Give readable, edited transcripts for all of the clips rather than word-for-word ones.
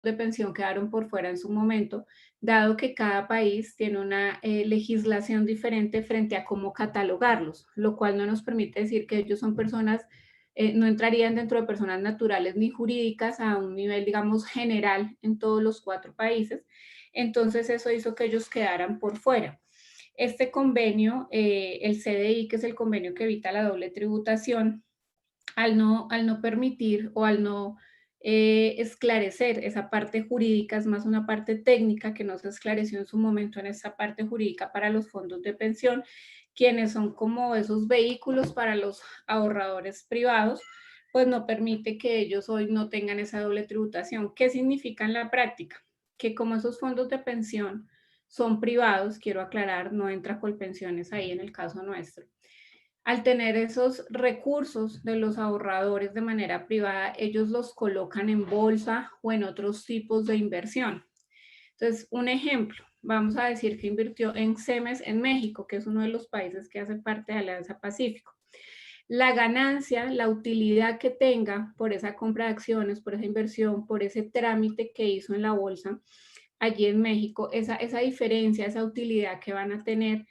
de pensión quedaron por fuera en su momento, dado que cada país tiene una legislación diferente frente a cómo catalogarlos, lo cual no nos permite decir que ellos son personas, no entrarían dentro de personas naturales ni jurídicas a un nivel, digamos, general en todos los 4 países. Entonces eso hizo que ellos quedaran por fuera. Este convenio, el CDI, que es el convenio que evita la doble tributación, al no permitir o al no esclarecer esa parte jurídica, es más una parte técnica que no se esclareció en su momento en esa parte jurídica para los fondos de pensión, quienes son como esos vehículos para los ahorradores privados, pues no permite que ellos hoy no tengan esa doble tributación. ¿Qué significa en la práctica? Que como esos fondos de pensión son privados, quiero aclarar, no entra Colpensiones ahí en el caso nuestro, al tener esos recursos de los ahorradores de manera privada, ellos los colocan en bolsa o en otros tipos de inversión. Entonces, un ejemplo, vamos a decir que invirtió en CEMES en México, que es uno de los países que hace parte de Alianza Pacífico. La ganancia, la utilidad que tenga por esa compra de acciones, por esa inversión, por ese trámite que hizo en la bolsa allí en México, esa diferencia, esa utilidad que van a tener,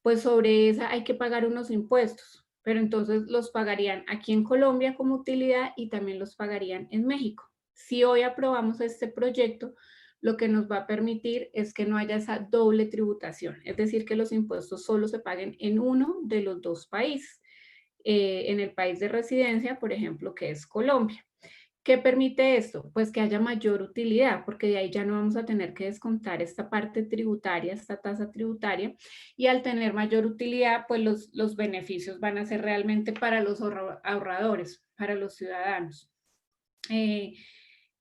pues sobre esa hay que pagar unos impuestos, pero entonces los pagarían aquí en Colombia como utilidad y también los pagarían en México. Si hoy aprobamos este proyecto, lo que nos va a permitir es que no haya esa doble tributación, es decir, que los impuestos solo se paguen en uno de los 2 países, en el país de residencia, por ejemplo, que es Colombia. ¿Qué permite esto? Pues que haya mayor utilidad, porque de ahí ya no vamos a tener que descontar esta parte tributaria, esta tasa tributaria, y al tener mayor utilidad, pues los beneficios van a ser realmente para los ahorradores, para los ciudadanos. Eh,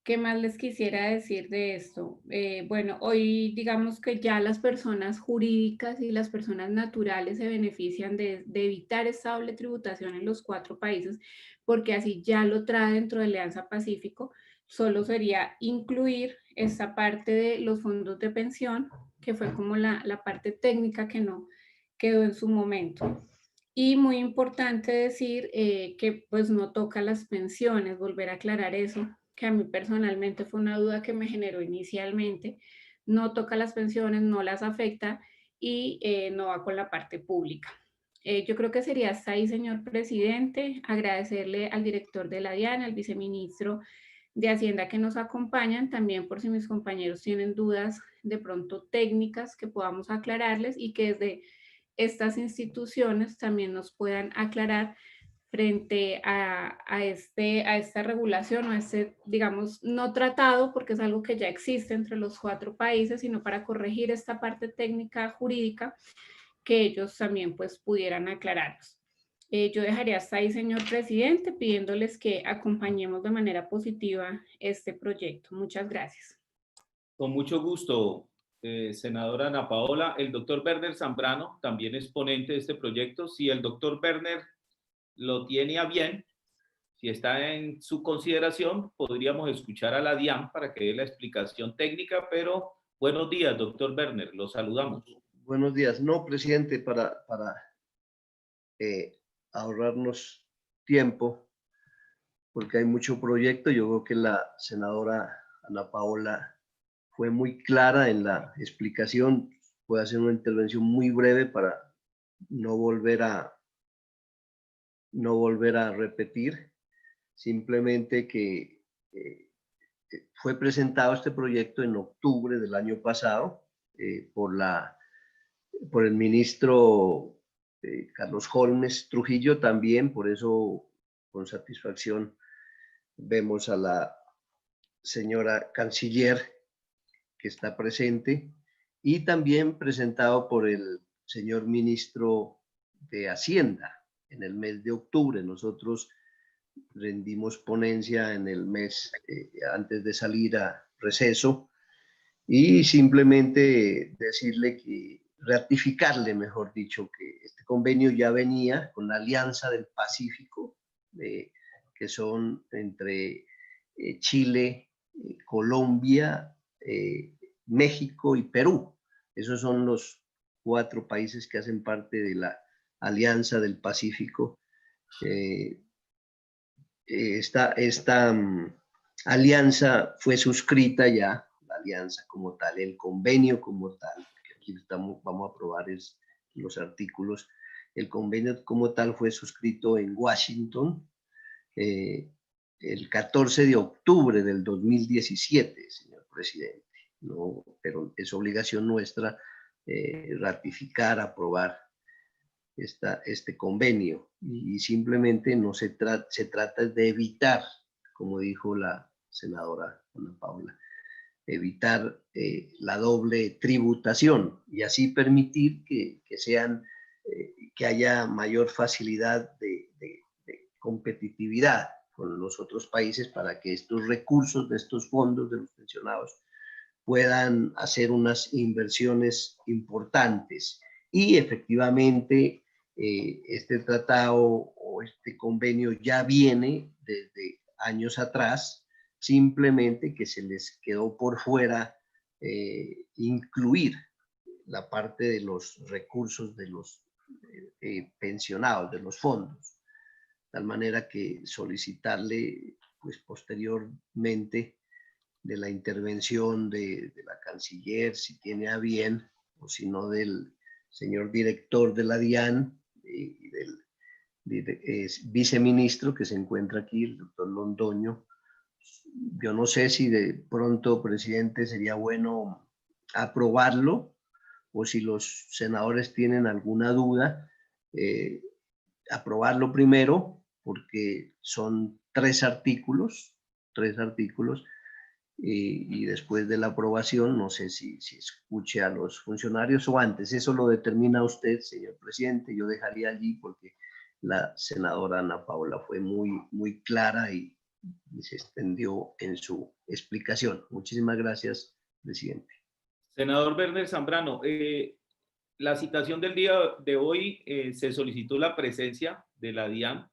¿Qué más les quisiera decir de esto? Bueno, hoy digamos que ya las personas jurídicas y las personas naturales se benefician de evitar esta doble tributación en los 4 países, porque así ya lo trae dentro de Alianza Pacífico. Solo sería incluir esta parte de los fondos de pensión, que fue como la parte técnica que no quedó en su momento. Y muy importante decir que pues no toca las pensiones, volver a aclarar eso, que a mí personalmente fue una duda que me generó inicialmente. No toca las pensiones, no las afecta y no va con la parte pública. Yo creo que sería hasta ahí, señor presidente. Agradecerle al director de la DIAN, al viceministro de Hacienda que nos acompañan, también por si mis compañeros tienen dudas de pronto técnicas que podamos aclararles y que desde estas instituciones también nos puedan aclarar frente a esta regulación o a este, digamos, no tratado, porque es algo que ya existe entre los 4 países, sino para corregir esta parte técnica jurídica que ellos también pues pudieran aclararnos. Yo dejaría hasta ahí, señor presidente, pidiéndoles que acompañemos de manera positiva este proyecto. Muchas gracias. Con mucho gusto, senadora Ana Paola. El doctor Werner Zambrano también es ponente de este proyecto. Si el doctor Werner lo tiene a bien, si está en su consideración, podríamos escuchar a la DIAN para que dé la explicación técnica, pero buenos días, doctor Werner, lo saludamos. Buenos días. No, presidente, para eh, ahorrarnos tiempo, porque hay mucho proyecto, yo creo que la senadora Ana Paola fue muy clara en la explicación. Puede hacer una intervención muy breve para no volver a repetir. Simplemente que fue presentado este proyecto en octubre del año pasado por el ministro Carlos Holmes Trujillo también. Por eso, con satisfacción, vemos a la señora canciller que está presente, y también presentado por el señor ministro de Hacienda en el mes de octubre. Nosotros rendimos ponencia en el mes antes de salir a receso, y simplemente decirle que, ratificarle, mejor dicho, que este convenio ya venía con la Alianza del Pacífico, que son entre Chile, Colombia, México y Perú. Esos son los 4 países que hacen parte de la Alianza del Pacífico. Esta alianza fue suscrita ya, la alianza como tal, el convenio como tal, que aquí vamos a aprobar los artículos, el convenio como tal fue suscrito en Washington el 14 de octubre del 2017, señor presidente. No, pero es obligación nuestra ratificar, aprobar este convenio, y simplemente no se trata de evitar, como dijo la senadora Ana Paula, evitar la doble tributación y así permitir que haya mayor facilidad de competitividad con los otros países para que estos recursos de estos fondos de los pensionados puedan hacer unas inversiones importantes. Y efectivamente, este tratado o este convenio ya viene desde años atrás, simplemente que se les quedó por fuera incluir la parte de los recursos de los pensionados, de los fondos, de tal manera que solicitarle pues posteriormente de la intervención de la canciller, si tiene a bien, o si no del señor director de la DIAN y del viceministro que se encuentra aquí, el doctor Londoño. Yo no sé si de pronto, presidente, sería bueno aprobarlo, o si los senadores tienen alguna duda, aprobarlo primero, porque son tres artículos, y después de la aprobación, no sé si escuche a los funcionarios o antes, eso lo determina usted, señor presidente. Yo dejaría allí porque la senadora Ana Paula fue muy clara y se extendió en su explicación. Muchísimas gracias, presidente. Senador Werner Zambrano, la citación del día de hoy se solicitó la presencia de la DIAN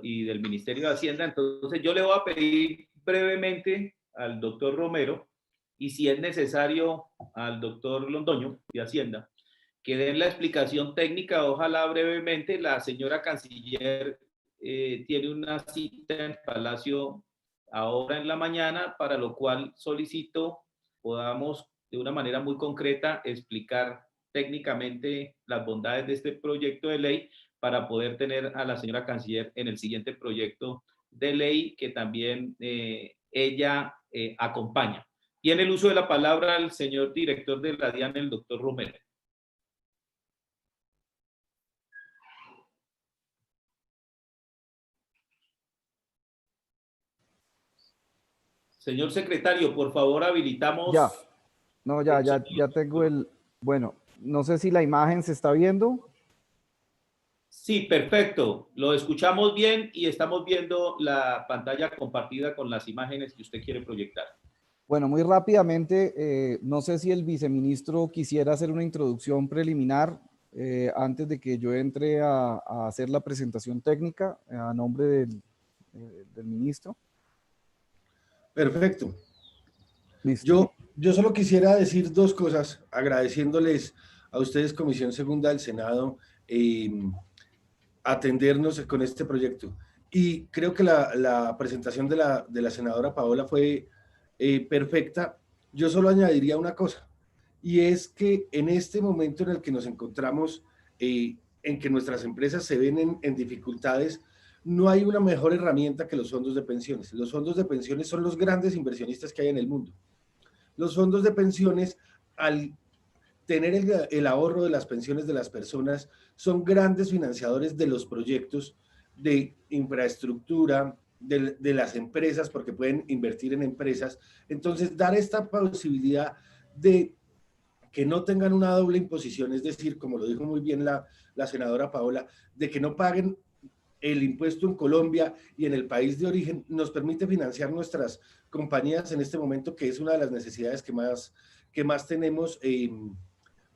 y del Ministerio de Hacienda, entonces yo le voy a pedir brevemente al doctor Romero, y si es necesario al doctor Londoño de Hacienda, que den la explicación técnica. Ojalá brevemente. La señora canciller tiene una cita en el Palacio ahora en la mañana, para lo cual solicito podamos de una manera muy concreta explicar técnicamente las bondades de este proyecto de ley, para poder tener a la señora canciller en el siguiente proyecto de ley que también ella acompaña. Tiene el uso de la palabra el señor director de la DIAN, el doctor Romero. Señor secretario, por favor, habilitamos. Ya, no, ya tengo el, bueno, no sé si la imagen se está viendo. Sí, perfecto. Lo escuchamos bien y estamos viendo la pantalla compartida con las imágenes que usted quiere proyectar. Bueno, muy rápidamente, no sé si el viceministro quisiera hacer una introducción preliminar antes de que yo entre a hacer la presentación técnica a nombre del ministro. Perfecto. Listo. Yo solo quisiera decir dos cosas, agradeciéndoles a ustedes, Comisión Segunda del Senado, atendernos con este proyecto. Y creo que la presentación de la senadora Paola fue perfecta. Yo solo añadiría una cosa, y es que en este momento en el que nos encontramos, en que nuestras empresas se ven en dificultades, no hay una mejor herramienta que los fondos de pensiones. Los fondos de pensiones son los grandes inversionistas que hay en el mundo. Los fondos de pensiones, al tener el ahorro de las pensiones de las personas, son grandes financiadores de los proyectos de infraestructura, de las empresas, porque pueden invertir en empresas. Entonces, dar esta posibilidad de que no tengan una doble imposición, es decir, como lo dijo muy bien la senadora Paola, de que no paguen el impuesto en Colombia y en el país de origen, nos permite financiar nuestras compañías en este momento, que es una de las necesidades que más tenemos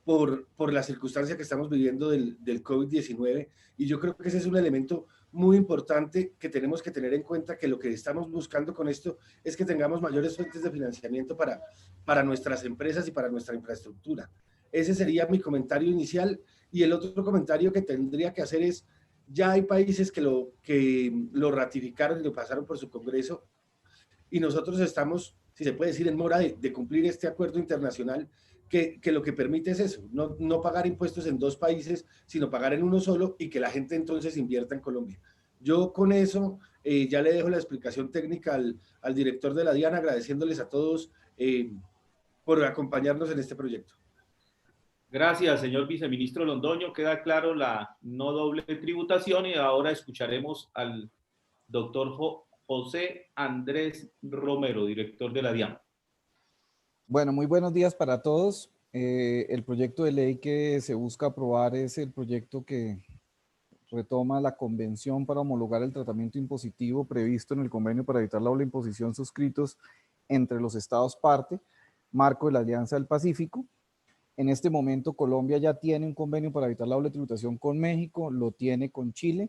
por la circunstancia que estamos viviendo del COVID-19. Y yo creo que ese es un elemento muy importante que tenemos que tener en cuenta, que lo que estamos buscando con esto es que tengamos mayores fuentes de financiamiento para nuestras empresas y para nuestra infraestructura. Ese sería mi comentario inicial. Y el otro comentario que tendría que hacer es, ya hay países que lo ratificaron y lo pasaron por su Congreso, y nosotros estamos, si se puede decir, en mora de cumplir este acuerdo internacional que lo que permite es eso, no pagar impuestos en dos países, sino pagar en uno solo y que la gente entonces invierta en Colombia. Yo con eso ya le dejo la explicación técnica al director de la DIAN, agradeciéndoles a todos por acompañarnos en este proyecto. Gracias, señor viceministro Londoño. Queda claro la no doble tributación y ahora escucharemos al doctor José Andrés Romero, director de la DIAN. Bueno, muy buenos días para todos. El proyecto de ley que se busca aprobar es el proyecto que retoma la convención para homologar el tratamiento impositivo previsto en el convenio para evitar la doble imposición suscritos entre los estados parte, marco de la Alianza del Pacífico. En este momento Colombia ya tiene un convenio para evitar la doble tributación con México, lo tiene con Chile,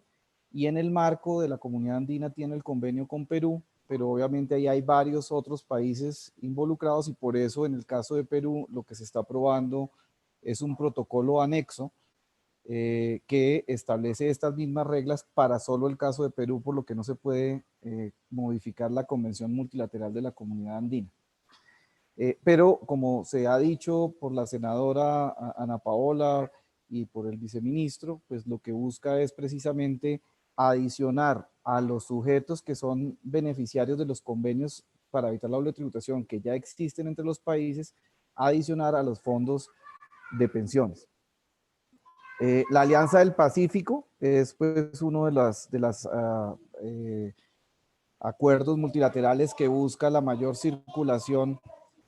y en el marco de la Comunidad Andina tiene el convenio con Perú, pero obviamente ahí hay varios otros países involucrados y por eso en el caso de Perú lo que se está aprobando es un protocolo anexo que establece estas mismas reglas para solo el caso de Perú, por lo que no se puede modificar la Convención Multilateral de la Comunidad Andina. Pero como se ha dicho por la senadora Ana Paola y por el viceministro, pues lo que busca es precisamente adicionar a los sujetos que son beneficiarios de los convenios para evitar la doble tributación que ya existen entre los países, adicionar a los fondos de pensiones. La Alianza del Pacífico es pues uno de las acuerdos multilaterales que busca la mayor circulación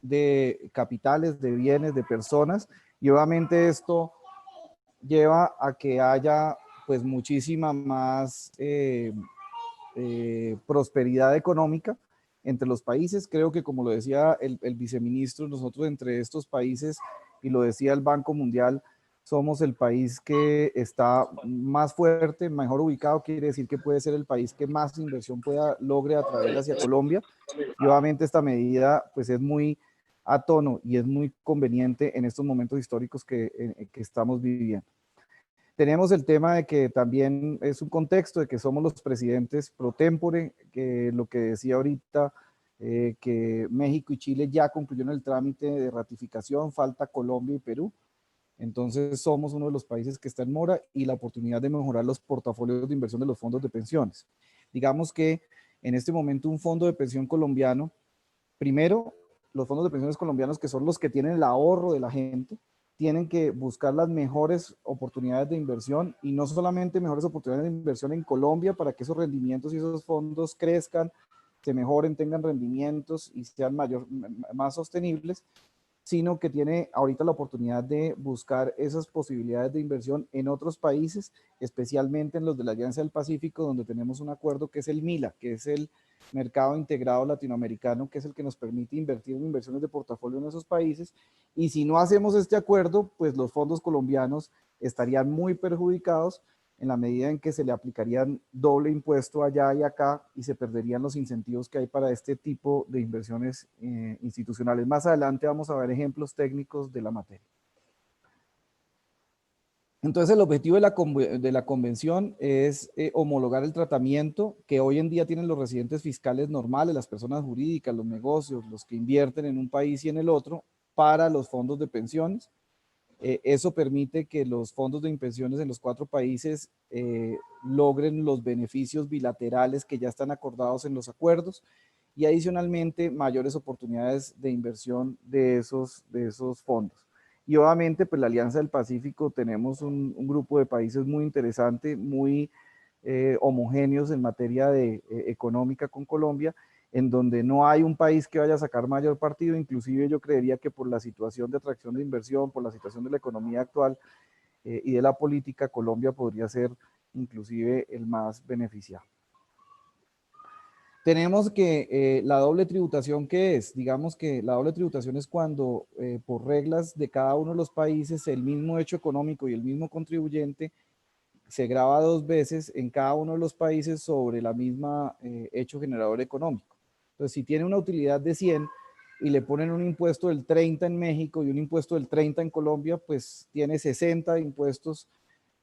de capitales, de bienes, de personas, y obviamente esto lleva a que haya pues muchísima más prosperidad económica entre los países. Creo que como lo decía el viceministro, nosotros entre estos países, y lo decía el Banco Mundial, somos el país que está más fuerte, mejor ubicado, quiere decir que puede ser el país que más inversión logre atraer hacia Colombia, y obviamente esta medida pues es muy a tono y es muy conveniente en estos momentos históricos que estamos viviendo. Tenemos el tema de que también es un contexto de que somos los presidentes pro tempore, que lo que decía ahorita, que México y Chile ya concluyeron el trámite de ratificación, falta Colombia y Perú. Entonces somos uno de los países que está en mora y la oportunidad de mejorar los portafolios de inversión de los fondos de pensiones. Digamos que en este momento un fondo de pensión colombiano, primero, los fondos de pensiones colombianos, que son los que tienen el ahorro de la gente, tienen que buscar las mejores oportunidades de inversión y no solamente mejores oportunidades de inversión en Colombia para que esos rendimientos y esos fondos crezcan, se mejoren, tengan rendimientos y sean más sostenibles, sino que tiene ahorita la oportunidad de buscar esas posibilidades de inversión en otros países, especialmente en los de la Alianza del Pacífico, donde tenemos un acuerdo que es el MILA, que es el Mercado Integrado Latinoamericano, que es el que nos permite invertir en inversiones de portafolio en esos países. Y si no hacemos este acuerdo, pues los fondos colombianos estarían muy perjudicados en la medida en que se le aplicarían doble impuesto allá y acá y se perderían los incentivos que hay para este tipo de inversiones institucionales. Más adelante vamos a ver ejemplos técnicos de la materia. Entonces el objetivo de la convención es homologar el tratamiento que hoy en día tienen los residentes fiscales normales, las personas jurídicas, los negocios, los que invierten en un país y en el otro, para los fondos de pensiones. Eso permite que los fondos de pensiones en los 4 países logren los beneficios bilaterales que ya están acordados en los acuerdos y adicionalmente mayores oportunidades de inversión de esos fondos. Y obviamente pues la Alianza del Pacífico tenemos un grupo de países muy interesante, muy homogéneos en materia económica con Colombia, en donde no hay un país que vaya a sacar mayor partido, inclusive yo creería que por la situación de atracción de inversión, por la situación de la economía actual y de la política, Colombia podría ser inclusive el más beneficiado. Tenemos que la doble tributación, ¿qué es? Digamos que la doble tributación es cuando por reglas de cada uno de los países el mismo hecho económico y el mismo contribuyente se grava 2 veces en cada uno de los países sobre la misma hecho generador económico. Entonces, si tiene una utilidad de 100 y le ponen un impuesto del 30 en México y un impuesto del 30 en Colombia, pues tiene 60 impuestos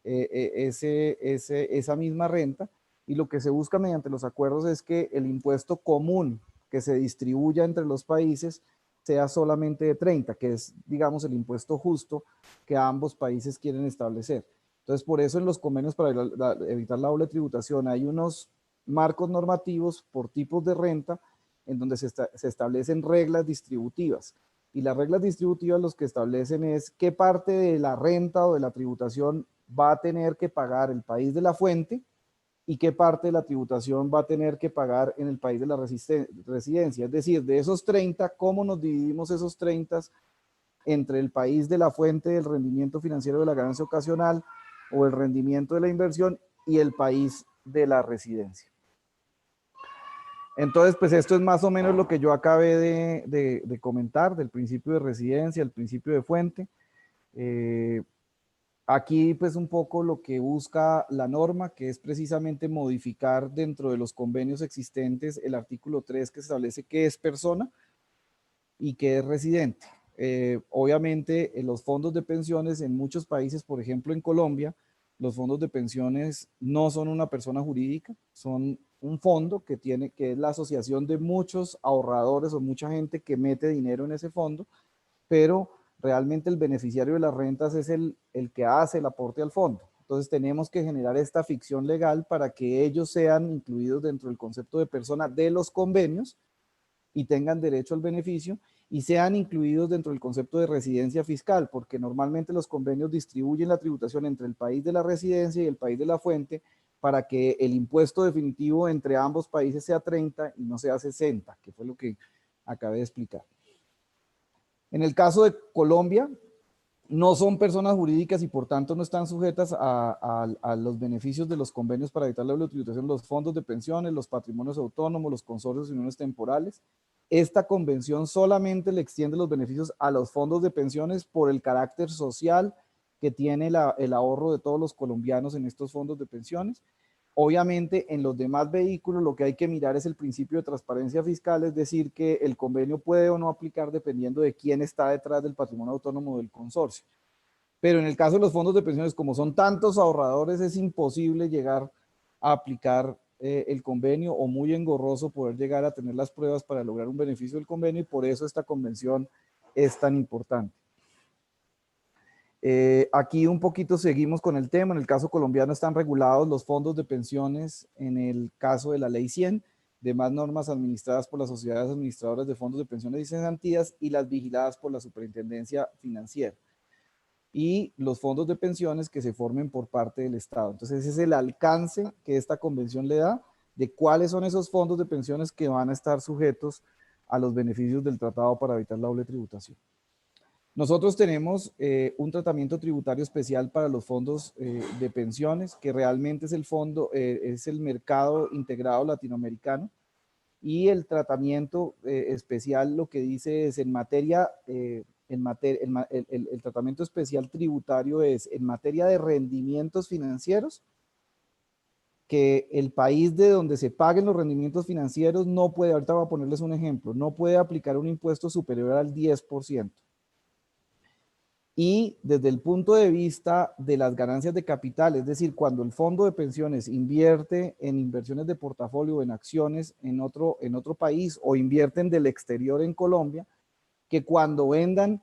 esa misma renta. Y lo que se busca mediante los acuerdos es que el impuesto común que se distribuya entre los países sea solamente de 30, que es, digamos, el impuesto justo que ambos países quieren establecer. Entonces, por eso en los convenios para evitar la doble tributación hay unos marcos normativos por tipos de renta en donde se establecen reglas distributivas. Y las reglas distributivas los que establecen es qué parte de la renta o de la tributación va a tener que pagar el país de la fuente y qué parte de la tributación va a tener que pagar en el país de la residencia. Es decir, de esos 30, ¿cómo nos dividimos esos 30 entre el país de la fuente del rendimiento financiero de la ganancia ocasional o el rendimiento de la inversión y el país de la residencia? Entonces, pues esto es más o menos lo que yo acabé de comentar del principio de residencia, el principio de fuente. Aquí pues un poco lo que busca la norma, que es precisamente modificar dentro de los convenios existentes el artículo 3 que establece qué es persona y qué es residente. Obviamente en los fondos de pensiones en muchos países, por ejemplo en Colombia, los fondos de pensiones no son una persona jurídica, son un fondo que es la asociación de muchos ahorradores o mucha gente que mete dinero en ese fondo, pero realmente el beneficiario de las rentas es el que hace el aporte al fondo. Entonces tenemos que generar esta ficción legal para que ellos sean incluidos dentro del concepto de persona de los convenios y tengan derecho al beneficio y sean incluidos dentro del concepto de residencia fiscal, porque normalmente los convenios distribuyen la tributación entre el país de la residencia y el país de la fuente para que el impuesto definitivo entre ambos países sea 30 y no sea 60, que fue lo que acabé de explicar. En el caso de Colombia, no son personas jurídicas y por tanto no están sujetas a los beneficios de los convenios para evitar la doble tributación, los fondos de pensiones, los patrimonios autónomos, los consorcios y uniones temporales. Esta convención solamente le extiende los beneficios a los fondos de pensiones por el carácter social que tiene el ahorro de todos los colombianos en estos fondos de pensiones. Obviamente, en los demás vehículos lo que hay que mirar es el principio de transparencia fiscal, es decir, que el convenio puede o no aplicar dependiendo de quién está detrás del patrimonio autónomo del consorcio. Pero en el caso de los fondos de pensiones, como son tantos ahorradores, es imposible llegar a aplicar el convenio o muy engorroso poder llegar a tener las pruebas para lograr un beneficio del convenio y por eso esta convención es tan importante. Aquí un poquito seguimos con el tema. En el caso colombiano están regulados los fondos de pensiones en el caso de la Ley 100, demás normas administradas por las sociedades administradoras de fondos de pensiones y cesantías y las vigiladas por la Superintendencia Financiera. Y los fondos de pensiones que se formen por parte del Estado. Entonces ese es el alcance que esta convención le da de cuáles son esos fondos de pensiones que van a estar sujetos a los beneficios del tratado para evitar la doble tributación. Nosotros tenemos un tratamiento tributario especial para los fondos de pensiones, que realmente es es el mercado integrado latinoamericano, y el tratamiento especial lo que dice es el tratamiento especial tributario es en materia de rendimientos financieros, que el país de donde se paguen los rendimientos financieros no puede, ahorita voy a ponerles un ejemplo, no puede aplicar un impuesto superior al 10%. Y desde el punto de vista de las ganancias de capital, es decir, cuando el fondo de pensiones invierte en inversiones de portafolio, en acciones en otro país o invierten del exterior en Colombia, que cuando vendan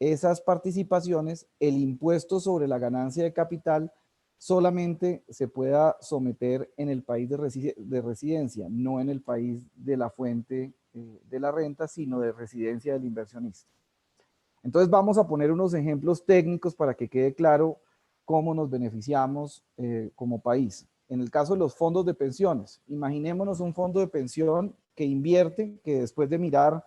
esas participaciones, el impuesto sobre la ganancia de capital solamente se pueda someter en el país de residencia, no en el país de la fuente de la renta, sino de residencia del inversionista. Entonces vamos a poner unos ejemplos técnicos para que quede claro cómo nos beneficiamos como país. En el caso de los fondos de pensiones, imaginémonos un fondo de pensión que invierte, que después de mirar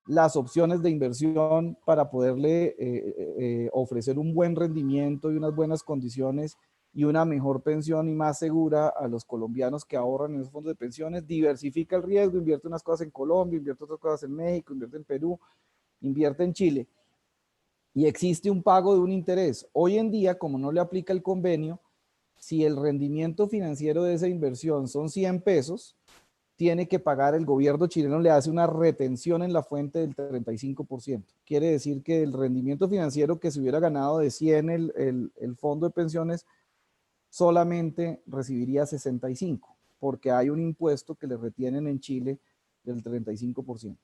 las opciones de inversión para poderle ofrecer un buen rendimiento y unas buenas condiciones y una mejor pensión y más segura a los colombianos que ahorran en esos fondos de pensiones, diversifica el riesgo, invierte unas cosas en Colombia, invierte otras cosas en México, invierte en Perú, invierte en Chile y existe un pago de un interés. Hoy en día, como no le aplica el convenio, si el rendimiento financiero de esa inversión son 100 pesos, tiene que pagar, el gobierno chileno le hace una retención en la fuente del 35%. Quiere decir que el rendimiento financiero que se hubiera ganado de 100 el fondo de pensiones solamente recibiría 65, porque hay un impuesto que le retienen en Chile del 35%.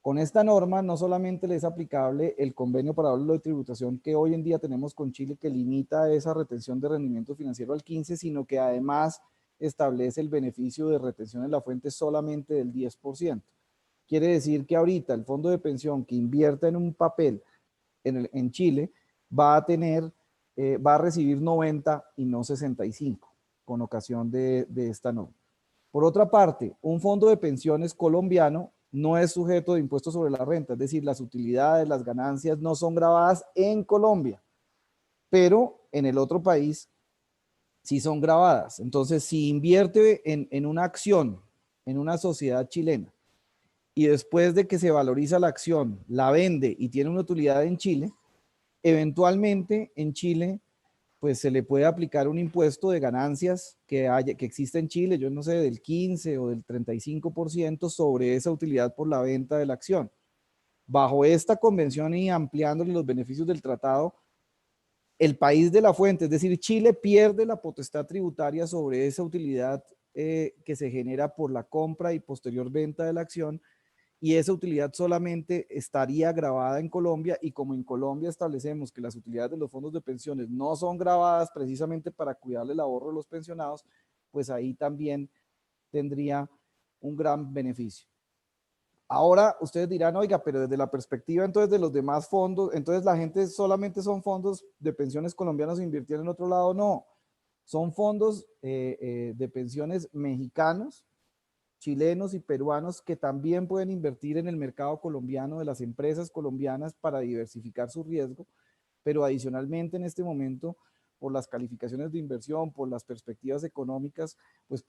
Con esta norma no solamente le es aplicable el convenio para ahorro de tributación que hoy en día tenemos con Chile, que limita esa retención de rendimiento financiero al 15%, sino que además establece el beneficio de retención en la fuente solamente del 10%. Quiere decir que ahorita el fondo de pensión que invierta en un papel en Chile va a recibir 90 y no 65 con ocasión de esta norma. Por otra parte, un fondo de pensiones colombiano no es sujeto de impuestos sobre la renta, es decir, las utilidades, las ganancias no son gravadas en Colombia, pero en el otro país sí son gravadas. Entonces, si invierte en una acción, en una sociedad chilena, y después de que se valoriza la acción, la vende y tiene una utilidad en Chile, eventualmente en Chile pues se le puede aplicar un impuesto de ganancias que existe en Chile, yo no sé, del 15 o del 35% sobre esa utilidad por la venta de la acción. Bajo esta convención y ampliándole los beneficios del tratado, el país de la fuente, es decir, Chile pierde la potestad tributaria sobre esa utilidad que se genera por la compra y posterior venta de la acción, y esa utilidad solamente estaría grabada en Colombia, y como en Colombia establecemos que las utilidades de los fondos de pensiones no son grabadas precisamente para cuidarle el ahorro de los pensionados, pues ahí también tendría un gran beneficio. Ahora ustedes dirán, oiga, pero desde la perspectiva entonces de los demás fondos, entonces la gente solamente son fondos de pensiones colombianos e invirtieron en otro lado. No, son fondos de pensiones mexicanos, chilenos y peruanos que también pueden invertir en el mercado colombiano de las empresas colombianas para diversificar su riesgo, pero adicionalmente en este momento, por las calificaciones de inversión, por las perspectivas económicas, pues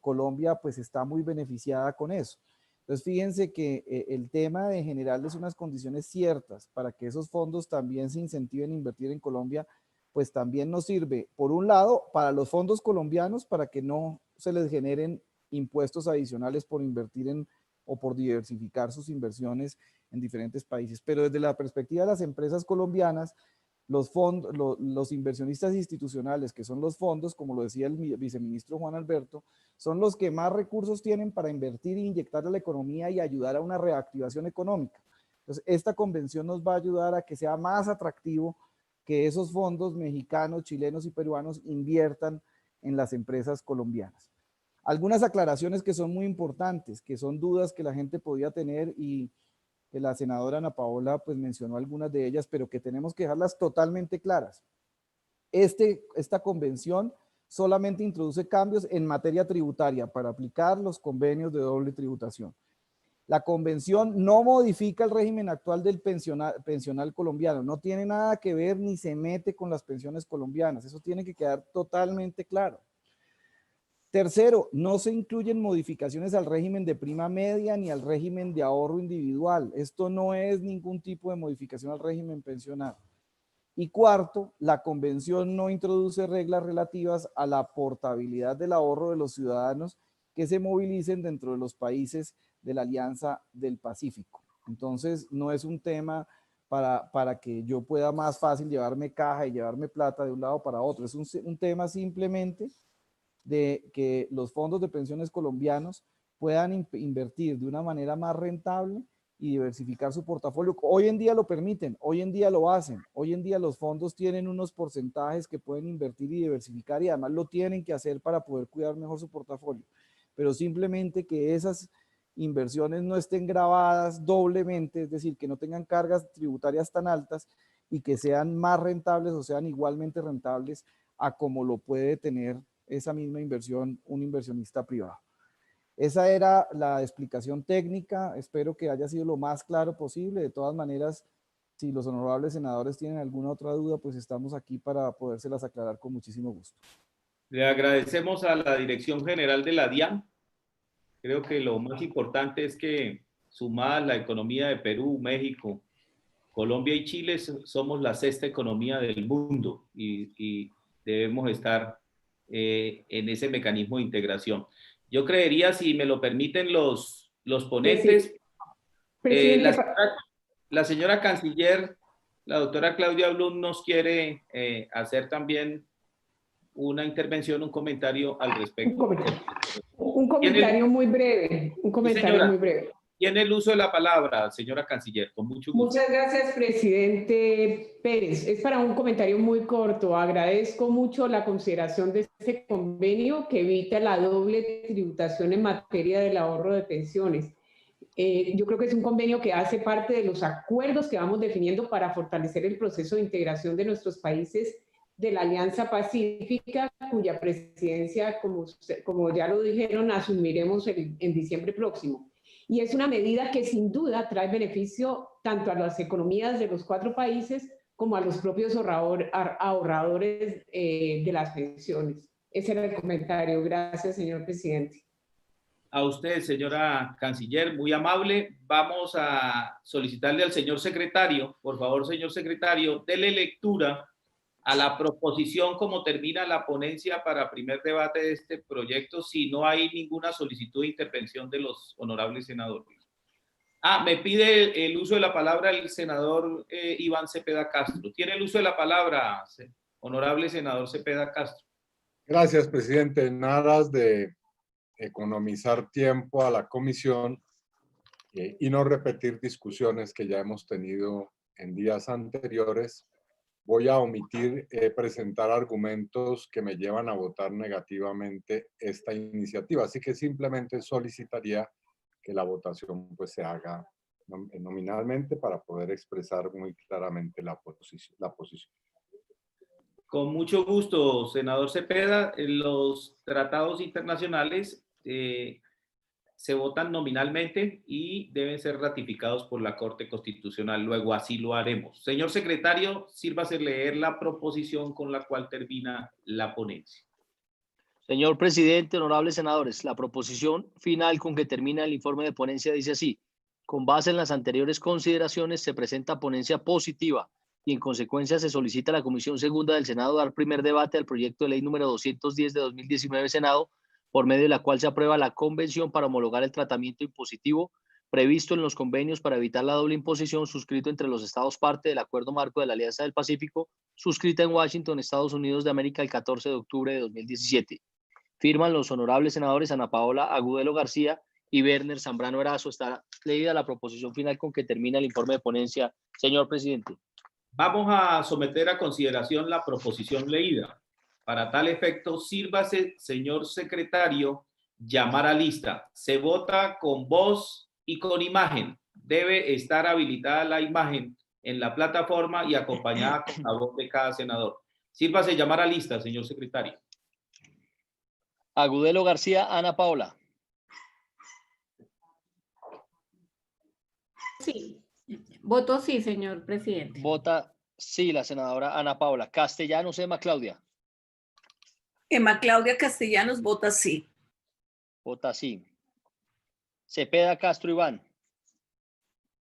Colombia pues está muy beneficiada con eso. Entonces fíjense que el tema de generarles unas condiciones ciertas para que esos fondos también se incentiven a invertir en Colombia, pues también nos sirve, por un lado, para los fondos colombianos, para que no se les generen impuestos adicionales por invertir o por diversificar sus inversiones en diferentes países. Pero desde la perspectiva de las empresas colombianas, los inversionistas institucionales, que son los fondos, como lo decía el viceministro Juan Alberto, son los que más recursos tienen para invertir e inyectar a la economía y ayudar a una reactivación económica. Entonces, esta convención nos va a ayudar a que sea más atractivo que esos fondos mexicanos, chilenos y peruanos inviertan en las empresas colombianas. Algunas aclaraciones que son muy importantes, que son dudas que la gente podía tener y que la senadora Ana Paola pues mencionó algunas de ellas, pero que tenemos que dejarlas totalmente claras. Esta convención solamente introduce cambios en materia tributaria para aplicar los convenios de doble tributación. La convención no modifica el régimen actual del pensional colombiano, no tiene nada que ver ni se mete con las pensiones colombianas, eso tiene que quedar totalmente claro. Tercero, no se incluyen modificaciones al régimen de prima media ni al régimen de ahorro individual. Esto no es ningún tipo de modificación al régimen pensional. Y cuarto, la convención no introduce reglas relativas a la portabilidad del ahorro de los ciudadanos que se movilicen dentro de los países de la Alianza del Pacífico. Entonces, no es un tema para que yo pueda más fácil llevarme caja y llevarme plata de un lado para otro. Es un tema simplemente de que los fondos de pensiones colombianos puedan invertir de una manera más rentable y diversificar su portafolio. Hoy en día lo permiten, hoy en día lo hacen, hoy en día los fondos tienen unos porcentajes que pueden invertir y diversificar y además lo tienen que hacer para poder cuidar mejor su portafolio. Pero simplemente que esas inversiones no estén gravadas doblemente, es decir, que no tengan cargas tributarias tan altas y que sean más rentables o sean igualmente rentables a como lo puede tener esa misma inversión un inversionista privado. Esa era la explicación técnica, espero que haya sido lo más claro posible. De todas maneras, si los honorables senadores tienen alguna otra duda, pues estamos aquí para podérselas aclarar con muchísimo gusto. Le agradecemos a la Dirección General de la DIAN. Creo que lo más importante es que sumada la economía de Perú, México, Colombia y Chile, somos la sexta economía del mundo y debemos estar en ese mecanismo de integración. Yo creería, si me lo permiten los ponentes, la señora canciller, la doctora Claudia Blum, nos quiere hacer también una intervención, un comentario al respecto. Un comentario muy breve, un comentario señora. muy breve. Tiene el uso de la palabra, señora canciller, con mucho gusto. Muchas gracias, presidente Pérez. Es para un comentario muy corto. Agradezco mucho la consideración de este convenio que evita la doble tributación en materia del ahorro de pensiones. Yo creo que es un convenio que hace parte de los acuerdos que vamos definiendo para fortalecer el proceso de integración de nuestros países de la Alianza Pacífica, cuya presidencia, como ya lo dijeron, asumiremos en diciembre próximo. Y es una medida que sin duda trae beneficio tanto a las economías de los 4 países como a los propios ahorradores de las pensiones. Ese era el comentario. Gracias, señor presidente. A usted, señora canciller, muy amable. Vamos a solicitarle al señor secretario, por favor, señor secretario, dele lectura a la proposición como termina la ponencia para primer debate de este proyecto, si no hay ninguna solicitud de intervención de los honorables senadores. Me pide el uso de la palabra el senador Iván Cepeda Castro. Tiene el uso de la palabra, honorable senador Cepeda Castro. Gracias, presidente. En aras de economizar tiempo a la comisión y no repetir discusiones que ya hemos tenido en días anteriores, voy a omitir presentar argumentos que me llevan a votar negativamente esta iniciativa. Así que simplemente solicitaría que la votación pues se haga nominalmente para poder expresar muy claramente la posición. Con mucho gusto, senador Cepeda. Los tratados internacionales se votan nominalmente y deben ser ratificados por la Corte Constitucional. Luego así lo haremos. Señor secretario, sírvase leer la proposición con la cual termina la ponencia. Señor presidente, honorables senadores, la proposición final con que termina el informe de ponencia dice así: con base en las anteriores consideraciones se presenta ponencia positiva y en consecuencia se solicita a la Comisión Segunda del Senado dar primer debate al proyecto de ley número 210 de 2019 Senado, por medio de la cual se aprueba la convención para homologar el tratamiento impositivo previsto en los convenios para evitar la doble imposición suscrito entre los Estados parte del Acuerdo Marco de la Alianza del Pacífico, suscrita en Washington, Estados Unidos de América, el 14 de octubre de 2017. Firman los honorables senadores Ana Paola Agudelo García y Werner Zambrano Erazo. Está leída la proposición final con que termina el informe de ponencia, señor presidente. Vamos a someter a consideración la proposición leída. Para tal efecto, sírvase, señor secretario, llamar a lista. Se vota con voz y con imagen. Debe estar habilitada la imagen en la plataforma y acompañada con la voz de cada senador. Sírvase llamar a lista, señor secretario. Agudelo García, Ana Paola. Sí. Voto sí, señor presidente. Vota sí la senadora Ana Paola. Castellanos, Emma Claudia. Emma Claudia Castellanos vota sí. Vota sí. Cepeda Castro Iván.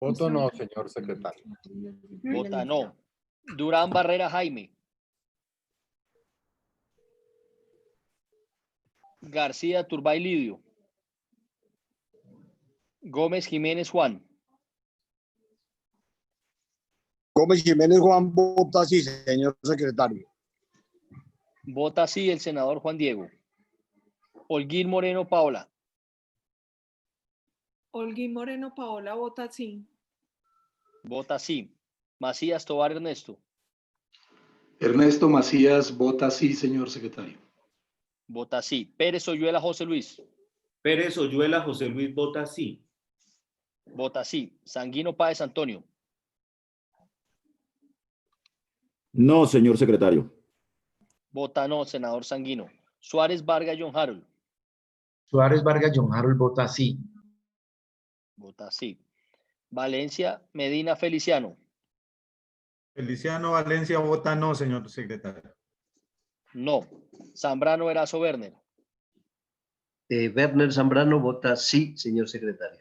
Voto no, señor secretario. Vota no. Durán Barrera Jaime. García Turbay Lidio. Gómez Jiménez Juan. Gómez Jiménez Juan vota sí, señor secretario. Vota sí el senador Juan Diego. Holguín Moreno Paola. Holguín Moreno Paola vota sí. Vota sí. Macías Tobar Ernesto. Ernesto Macías vota sí, señor secretario. Vota sí. Pérez Oyuela José Luis. Pérez Oyuela José Luis vota sí. Vota sí. Sanguino Páez Antonio. No, señor secretario. Vota no, senador Sanguino. Suárez Vargas John Harold. Suárez Vargas John Harold vota sí. Vota sí. Valencia Medina Feliciano. Feliciano Valencia vota no, señor secretario. No. Zambrano Erazo Werner. Werner Zambrano vota sí, señor secretario.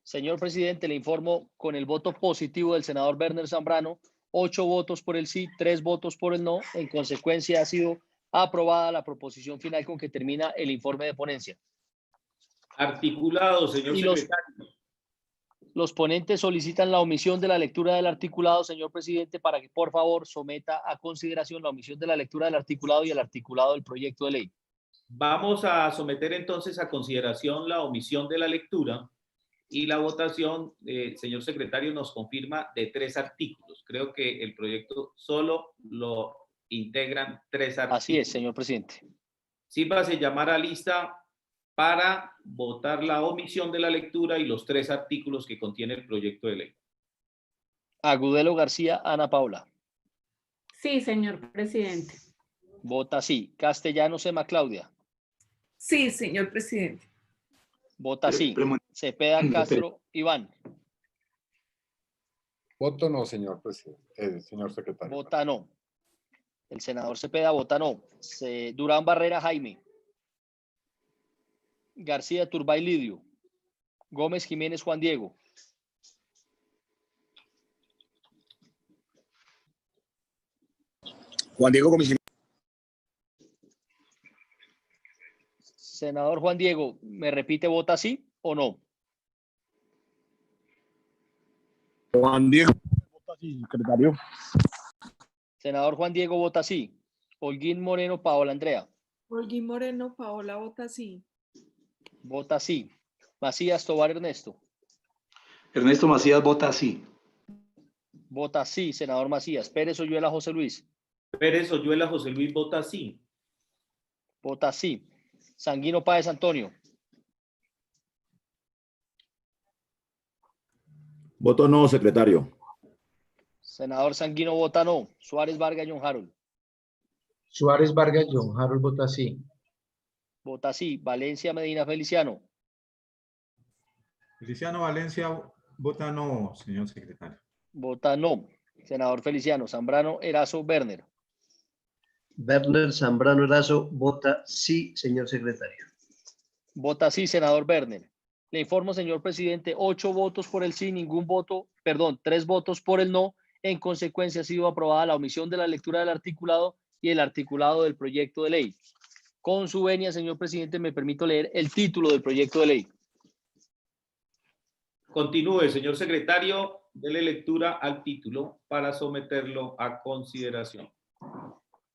Señor presidente, le informo con el voto positivo del senador Werner Zambrano, 8 votos por el sí, 3 votos por el no. En consecuencia, ha sido aprobada la proposición final con que termina el informe de ponencia. Articulado, señor secretario. Los ponentes solicitan la omisión de la lectura del articulado, señor presidente, para que por favor someta a consideración la omisión de la lectura del articulado y el articulado del proyecto de ley. Vamos a someter entonces a consideración la omisión de la lectura y la votación, señor secretario, nos confirma de 3 artículos. Creo que el proyecto solo lo integran 3 artículos. Así es, señor presidente. Sírvase llamar a lista para votar la omisión de la lectura y los 3 artículos que contiene el proyecto de ley. Agudelo García, Ana Paula. Sí, señor presidente. Vota sí. Castellanos, Emma Claudia. Sí, señor presidente. Vota sí. Cepeda Castro, Iván. Voto no, señor presidente, señor secretario. Vota no. El senador Cepeda vota no. Durán Barrera, Jaime. García Turbay, Lidio. Gómez Jiménez, Juan Diego. Juan Diego Gómez Jiménez. Senador Juan Diego, ¿me repite vota sí o no? Juan Diego vota sí, secretario. Senador Juan Diego vota sí. Holguín Moreno, Paola Andrea. Holguín Moreno, Paola vota sí. Vota sí. Macías Tobar Ernesto. Ernesto Macías vota sí. Vota sí, senador Macías. Pérez Oyuela José Luis. Pérez Oyuela José Luis vota sí. Vota sí. Sanguino Páez Antonio. Voto no, secretario. Senador Sanguino vota no. Suárez Vargas John Harold. Suárez Vargas John Harold vota sí. Vota sí. Valencia Medina Feliciano. Feliciano Valencia vota no, señor secretario. Vota no. Senador Feliciano. Zambrano Erazo Werner. Werner Zambrano Erazo vota sí, señor secretario. Vota sí, senador Werner. Le informo, señor presidente, 8 votos por el sí, 3 votos por el no. En consecuencia, ha sido aprobada la omisión de la lectura del articulado y el articulado del proyecto de ley. Con su venia, señor presidente, me permito leer el título del proyecto de ley. Continúe, señor secretario, dele lectura al título para someterlo a consideración.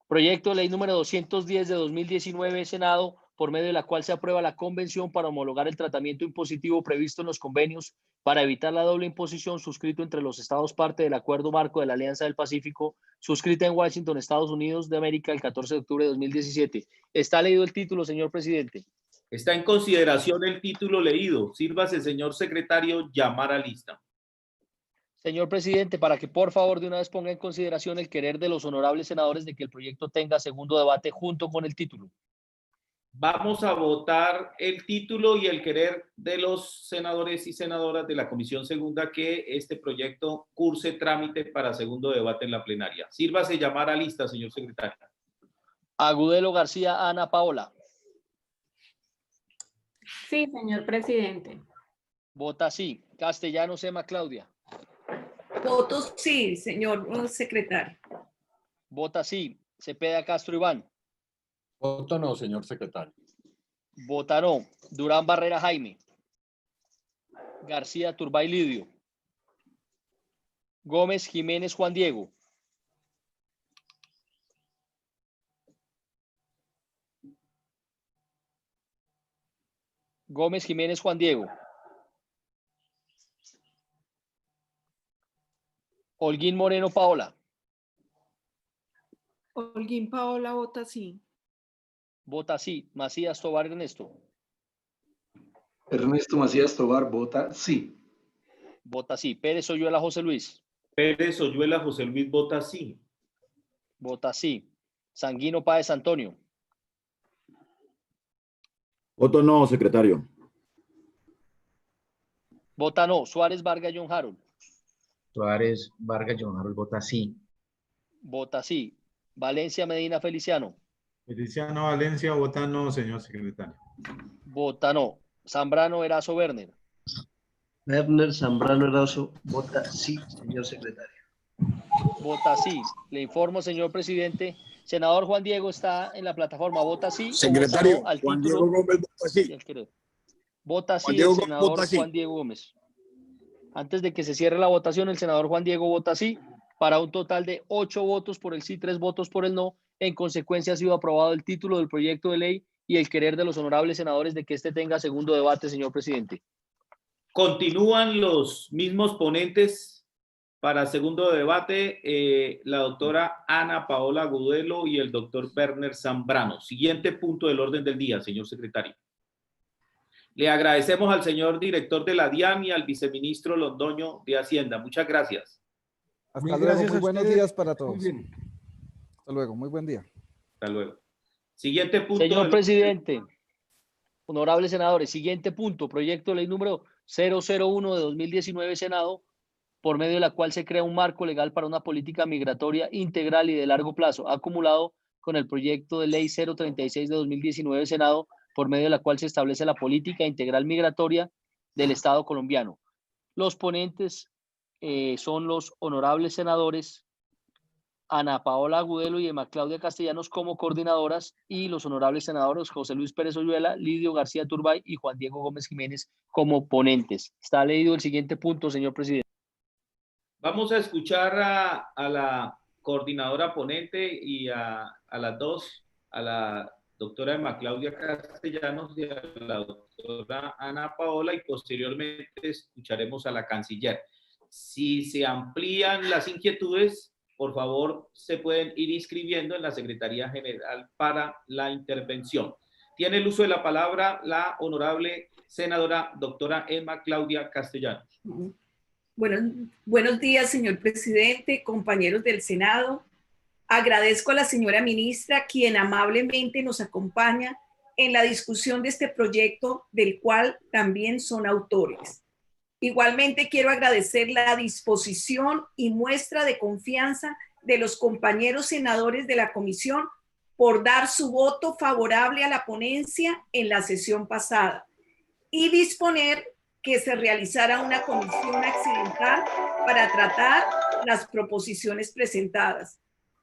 Proyecto de ley número 210 de 2019, Senado, por medio de la cual se aprueba la convención para homologar el tratamiento impositivo previsto en los convenios para evitar la doble imposición suscrito entre los Estados parte del Acuerdo Marco de la Alianza del Pacífico, suscrita en Washington, Estados Unidos de América, el 14 de octubre de 2017. ¿Está leído el título, señor presidente? Está en consideración el título leído. Sírvase, señor secretario, llamar a lista. Señor presidente, para que por favor de una vez ponga en consideración el querer de los honorables senadores de que el proyecto tenga segundo debate junto con el título. Vamos a votar el título y el querer de los senadores y senadoras de la Comisión Segunda que este proyecto curse trámite para segundo debate en la plenaria. Sírvase llamar a lista, señor secretario. Agudelo García, Ana Paola. Sí, señor presidente. Vota sí. Castellanos, Emma Claudia. Voto sí, señor secretario. Vota sí. Cepeda Castro Iván. Voto no, señor secretario. Vota no. Durán Barrera Jaime. García Turbay Lidio. Gómez Jiménez Juan Diego. Gómez Jiménez Juan Diego. Holguín Moreno Paola. Holguín Paola vota sí. Vota sí. Macías Tobar Ernesto. Ernesto Macías Tobar vota sí. Vota sí. Pérez Oyuela José Luis. Pérez Oyuela José Luis vota sí. Vota sí. Sanguino Páez Antonio. Voto no, secretario. Vota no. Suárez Vargas John Harold. Suárez Vargas John Harold vota sí. Vota sí. Valencia Medina Feliciano. Feliciano Valencia vota no, señor secretario. Vota no. Zambrano Erazo Werner. Werner Zambrano Erazo vota sí, señor secretario. Vota sí. Le informo, señor presidente. Senador Juan Diego está en la plataforma. Vota sí. Secretario, No al Juan título. Diego Gómez vota sí. Vota sí Juan Diego el senador vota sí. Juan Diego Gómez. Antes de que se cierre la votación, el senador Juan Diego vota sí, para un total de 8 votos por el sí, 3 votos por el no. En consecuencia, ha sido aprobado el título del proyecto de ley y el querer de los honorables senadores de que este tenga segundo debate, señor presidente. Continúan los mismos ponentes para segundo debate, la doctora Ana Paola Agudelo y el doctor Werner Zambrano. Siguiente punto del orden del día, señor secretario. Le agradecemos al señor director de la DIAN y al viceministro Londoño de Hacienda. Muchas gracias. Hasta luego, muy buenos días para todos. Hasta luego, muy buen día. Hasta luego. Siguiente punto. Señor presidente, honorables senadores, siguiente punto, proyecto de ley número 001 de 2019, Senado, por medio de la cual se crea un marco legal para una política migratoria integral y de largo plazo, acumulado con el proyecto de ley 036 de 2019, Senado, por medio de la cual se establece la política integral migratoria del Estado colombiano. Los ponentes son los honorables senadores Ana Paola Agudelo y Emma Claudia Castellanos como coordinadoras y los honorables senadores José Luis Pérez Oyuela, Lidio García Turbay y Juan Diego Gómez Jiménez como ponentes. Está leído el siguiente punto, señor presidente. Vamos a escuchar a la coordinadora ponente y a las dos, a la doctora Emma Claudia Castellanos y a la doctora Ana Paola, y posteriormente escucharemos a la canciller. Si se amplían las inquietudes, por favor, se pueden ir inscribiendo en la Secretaría General para la intervención. Tiene el uso de la palabra la honorable senadora doctora Emma Claudia Castellanos. Buenos días, señor presidente, compañeros del Senado. Agradezco a la señora ministra, quien amablemente nos acompaña en la discusión de este proyecto, del cual también son autores. Igualmente quiero agradecer la disposición y muestra de confianza de los compañeros senadores de la comisión por dar su voto favorable a la ponencia en la sesión pasada y disponer que se realizara una comisión accidental para tratar las proposiciones presentadas.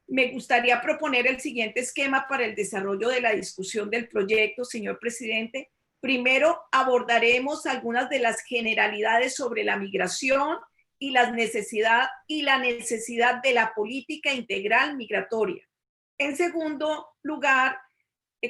Me gustaría proponer el siguiente esquema para el desarrollo de la discusión del proyecto, señor presidente. Primero abordaremos algunas de las generalidades sobre la migración y la necesidad de la política integral migratoria. En segundo lugar,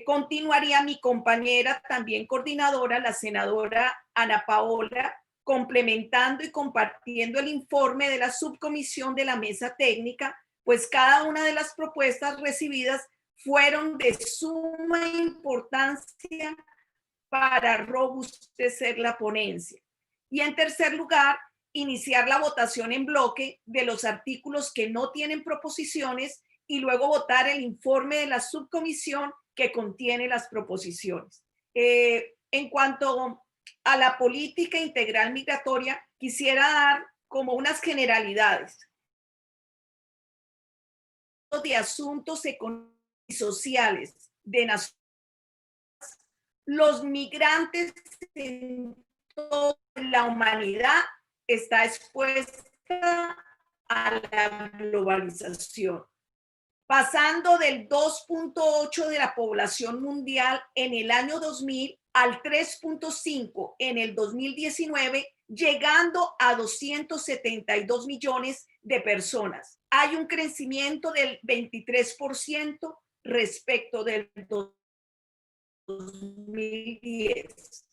continuaría mi compañera, también coordinadora, la senadora Ana Paola, complementando y compartiendo el informe de la subcomisión de la mesa técnica, pues cada una de las propuestas recibidas fueron de suma importancia para robustecer la ponencia. Y en tercer lugar, iniciar la votación en bloque de los artículos que no tienen proposiciones y luego votar el informe de la subcomisión que contiene las proposiciones. En cuanto a la política integral migratoria, quisiera dar como unas generalidades de asuntos económicos y sociales de naciones. Los migrantes en toda la humanidad está expuesta a la globalización, pasando del 2.8 de la población mundial en el año 2000 al 3.5 en el 2019, llegando a 272 millones de personas. Hay un crecimiento del 23% respecto del 2010.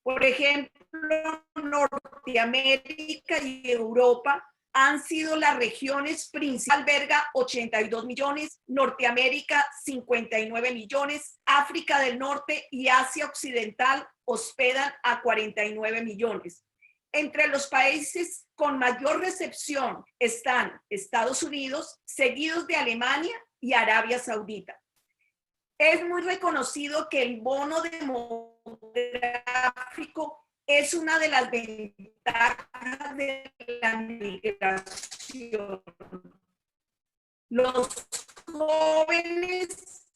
Por ejemplo, Norteamérica y Europa han sido las regiones principales, alberga 82 millones, Norteamérica 59 millones, África del Norte y Asia Occidental hospedan a 49 millones. Entre los países con mayor recepción están Estados Unidos, seguidos de Alemania y Arabia Saudita. Es muy reconocido que el bono demográfico es una de las ventajas de la migración. Los jóvenes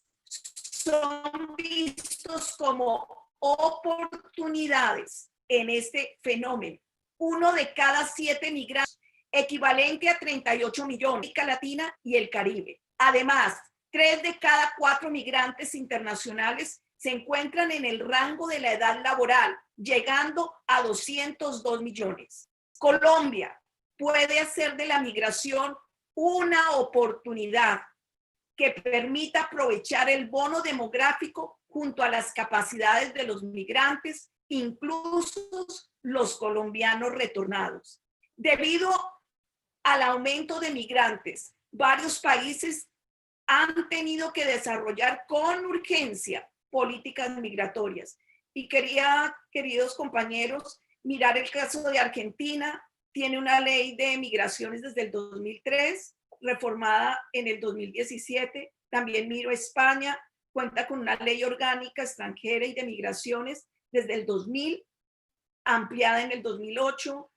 son vistos como oportunidades en este fenómeno. 1 de cada 7 migrantes, equivalente a 38 millones, América Latina y el Caribe. Además, 3 de cada 4 migrantes internacionales se encuentran en el rango de la edad laboral, llegando a 202 millones. Colombia puede hacer de la migración una oportunidad que permita aprovechar el bono demográfico junto a las capacidades de los migrantes, incluso los colombianos retornados. Debido al aumento de migrantes, varios países han tenido que desarrollar con urgencia políticas migratorias. Y quería, queridos compañeros, mirar el caso de Argentina. Tiene una ley de migraciones desde el 2003, reformada en el 2017. También miro España, cuenta con una ley orgánica extranjera y de migraciones desde el 2000, ampliada en el 2008.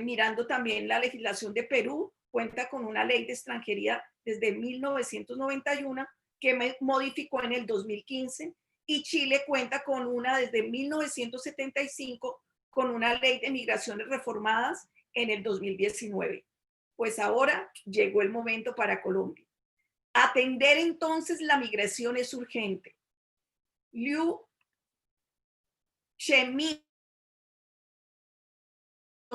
Mirando también la legislación de Perú, cuenta con una ley de extranjería desde 1991 que modificó en el 2015, y Chile cuenta con una desde 1975 con una ley de migraciones reformadas en el 2019. Pues ahora llegó el momento para Colombia. Atender entonces la migración es urgente. Liu Xiaoming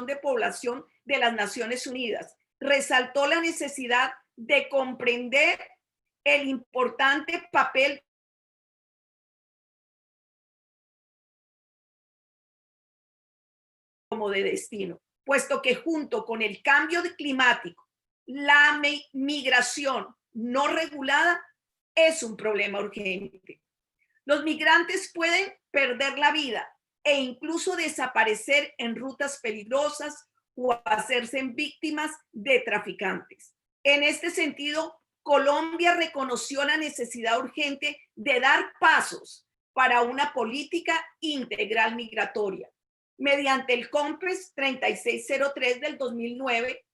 de Población de las Naciones Unidas resaltó la necesidad de comprender el importante papel como de destino, puesto que junto con el cambio climático, la migración no regulada es un problema urgente. Los migrantes pueden perder la vida e incluso desaparecer en rutas peligrosas o hacerse víctimas de traficantes. En este sentido, Colombia reconoció la necesidad urgente de dar pasos para una política integral migratoria. Mediante el COMPES 3603 del 2009,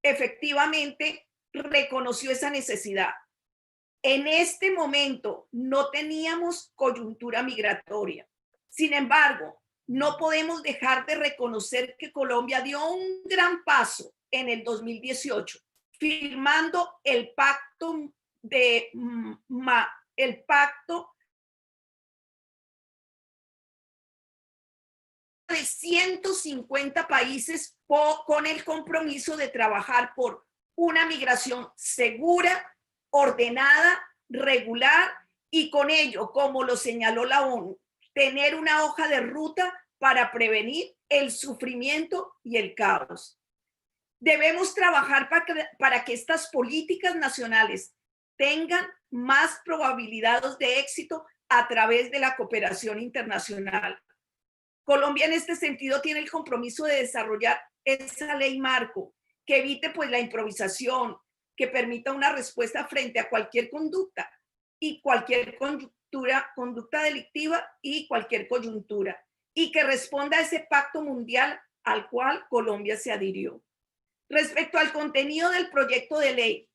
efectivamente reconoció esa necesidad. En este momento no teníamos coyuntura migratoria. Sin embargo, no podemos dejar de reconocer que Colombia dio un gran paso en el 2018, firmando el pacto de 150 países con el compromiso de trabajar por una migración segura, ordenada, regular, y con ello, como lo señaló la ONU, tener una hoja de ruta para prevenir el sufrimiento y el caos. Debemos trabajar para que estas políticas nacionales tengan más probabilidades de éxito a través de la cooperación internacional. Colombia en este sentido tiene el compromiso de desarrollar esa ley marco que evite pues la improvisación, que permita una respuesta frente a cualquier conducta y cualquier conducta delictiva y cualquier coyuntura, y que responda a ese pacto mundial al cual Colombia se adhirió. Respecto al contenido del proyecto de ley,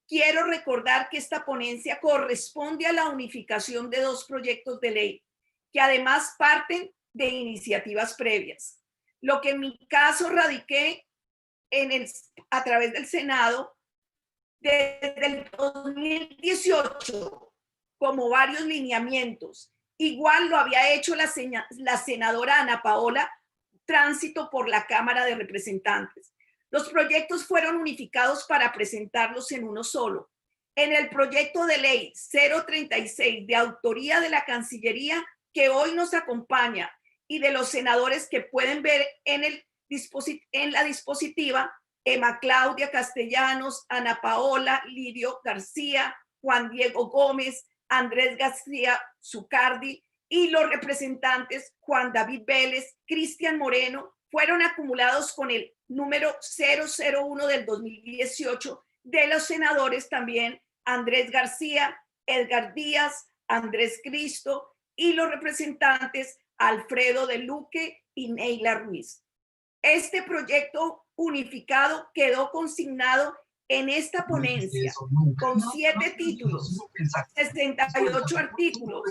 quiero recordar que esta ponencia corresponde a la unificación de dos proyectos de ley, que además parten de iniciativas previas. Lo que en mi caso radiqué a través del Senado desde el 2018 como varios lineamientos. Igual lo había hecho la senadora Ana Paola, tránsito por la Cámara de Representantes. Los proyectos fueron unificados para presentarlos en uno solo. En el proyecto de ley 036 de autoría de la Cancillería, que hoy nos acompaña, y de los senadores que pueden ver en la dispositiva, Emma Claudia Castellanos, Ana Paola, Lirio García, Juan Diego Gómez, Andrés García Zucardi y los representantes Juan David Vélez, Cristian Moreno, fueron acumulados con el número 001 del 2018 de los senadores también Andrés García, Edgar Díaz, Andrés Cristo y los representantes Alfredo de Luque y Neila Ruiz. Este proyecto unificado quedó consignado en esta ponencia con 7 títulos, 68 artículos.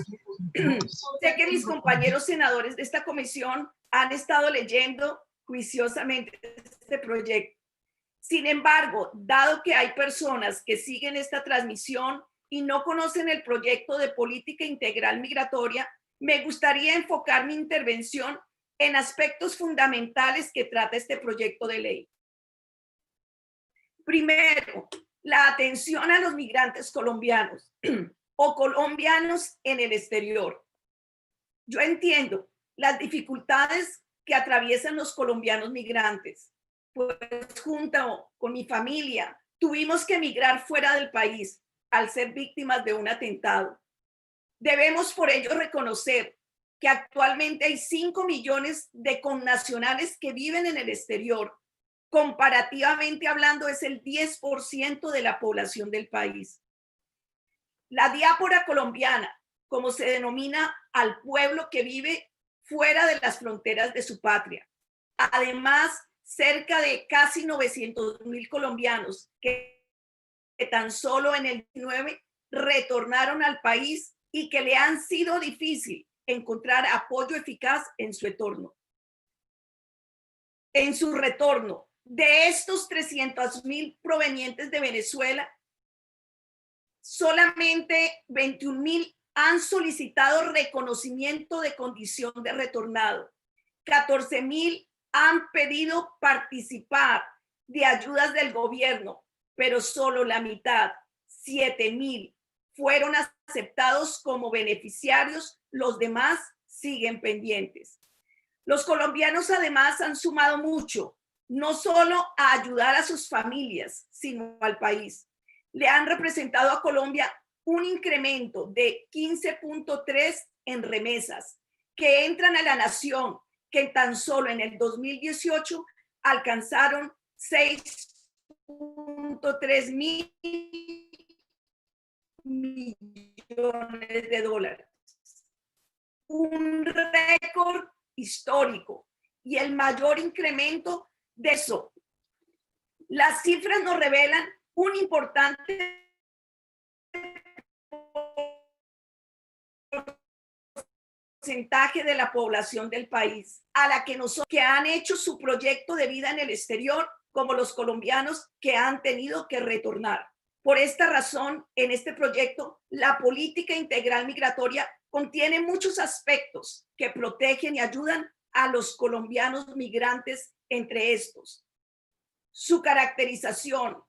Sé que mis compañeros senadores de esta comisión han estado leyendo juiciosamente este proyecto. Sin embargo, dado que hay personas que siguen esta transmisión y no conocen el proyecto de política integral migratoria, me gustaría enfocar mi intervención en aspectos fundamentales que trata este proyecto de ley. Primero, la atención a los migrantes colombianos o colombianos en el exterior. Yo entiendo las dificultades que atraviesan los colombianos migrantes, pues junto con mi familia tuvimos que emigrar fuera del país al ser víctimas de un atentado. Debemos por ello reconocer que actualmente hay 5 millones de connacionales que viven en el exterior. Comparativamente hablando, es el 10% de la población del país. La diáspora colombiana, como se denomina al pueblo que vive fuera de las fronteras de su patria. Además, cerca de casi 900.000 colombianos que tan solo en el 19 retornaron al país y que le han sido difícil encontrar apoyo eficaz en su retorno. En su retorno, de estos 300.000 provenientes de Venezuela, solamente 21.000 han solicitado reconocimiento de condición de retornado. 14.000 han pedido participar de ayudas del gobierno, pero solo la mitad, 7.000, fueron aceptados como beneficiarios, los demás siguen pendientes. Los colombianos además han sumado mucho, no solo a ayudar a sus familias, sino al país. Le han representado a Colombia un incremento de 15.3 en remesas que entran a la nación, que tan solo en el 2018 alcanzaron 6.3 mil millones de dólares. Un récord histórico y el mayor incremento de eso. Las cifras nos revelan un importante porcentaje de la población del país a la que nosotros que han hecho su proyecto de vida en el exterior, como los colombianos que han tenido que retornar. Por esta razón, en este proyecto, la política integral migratoria contiene muchos aspectos que protegen y ayudan a los colombianos migrantes, entre estos. Su caracterización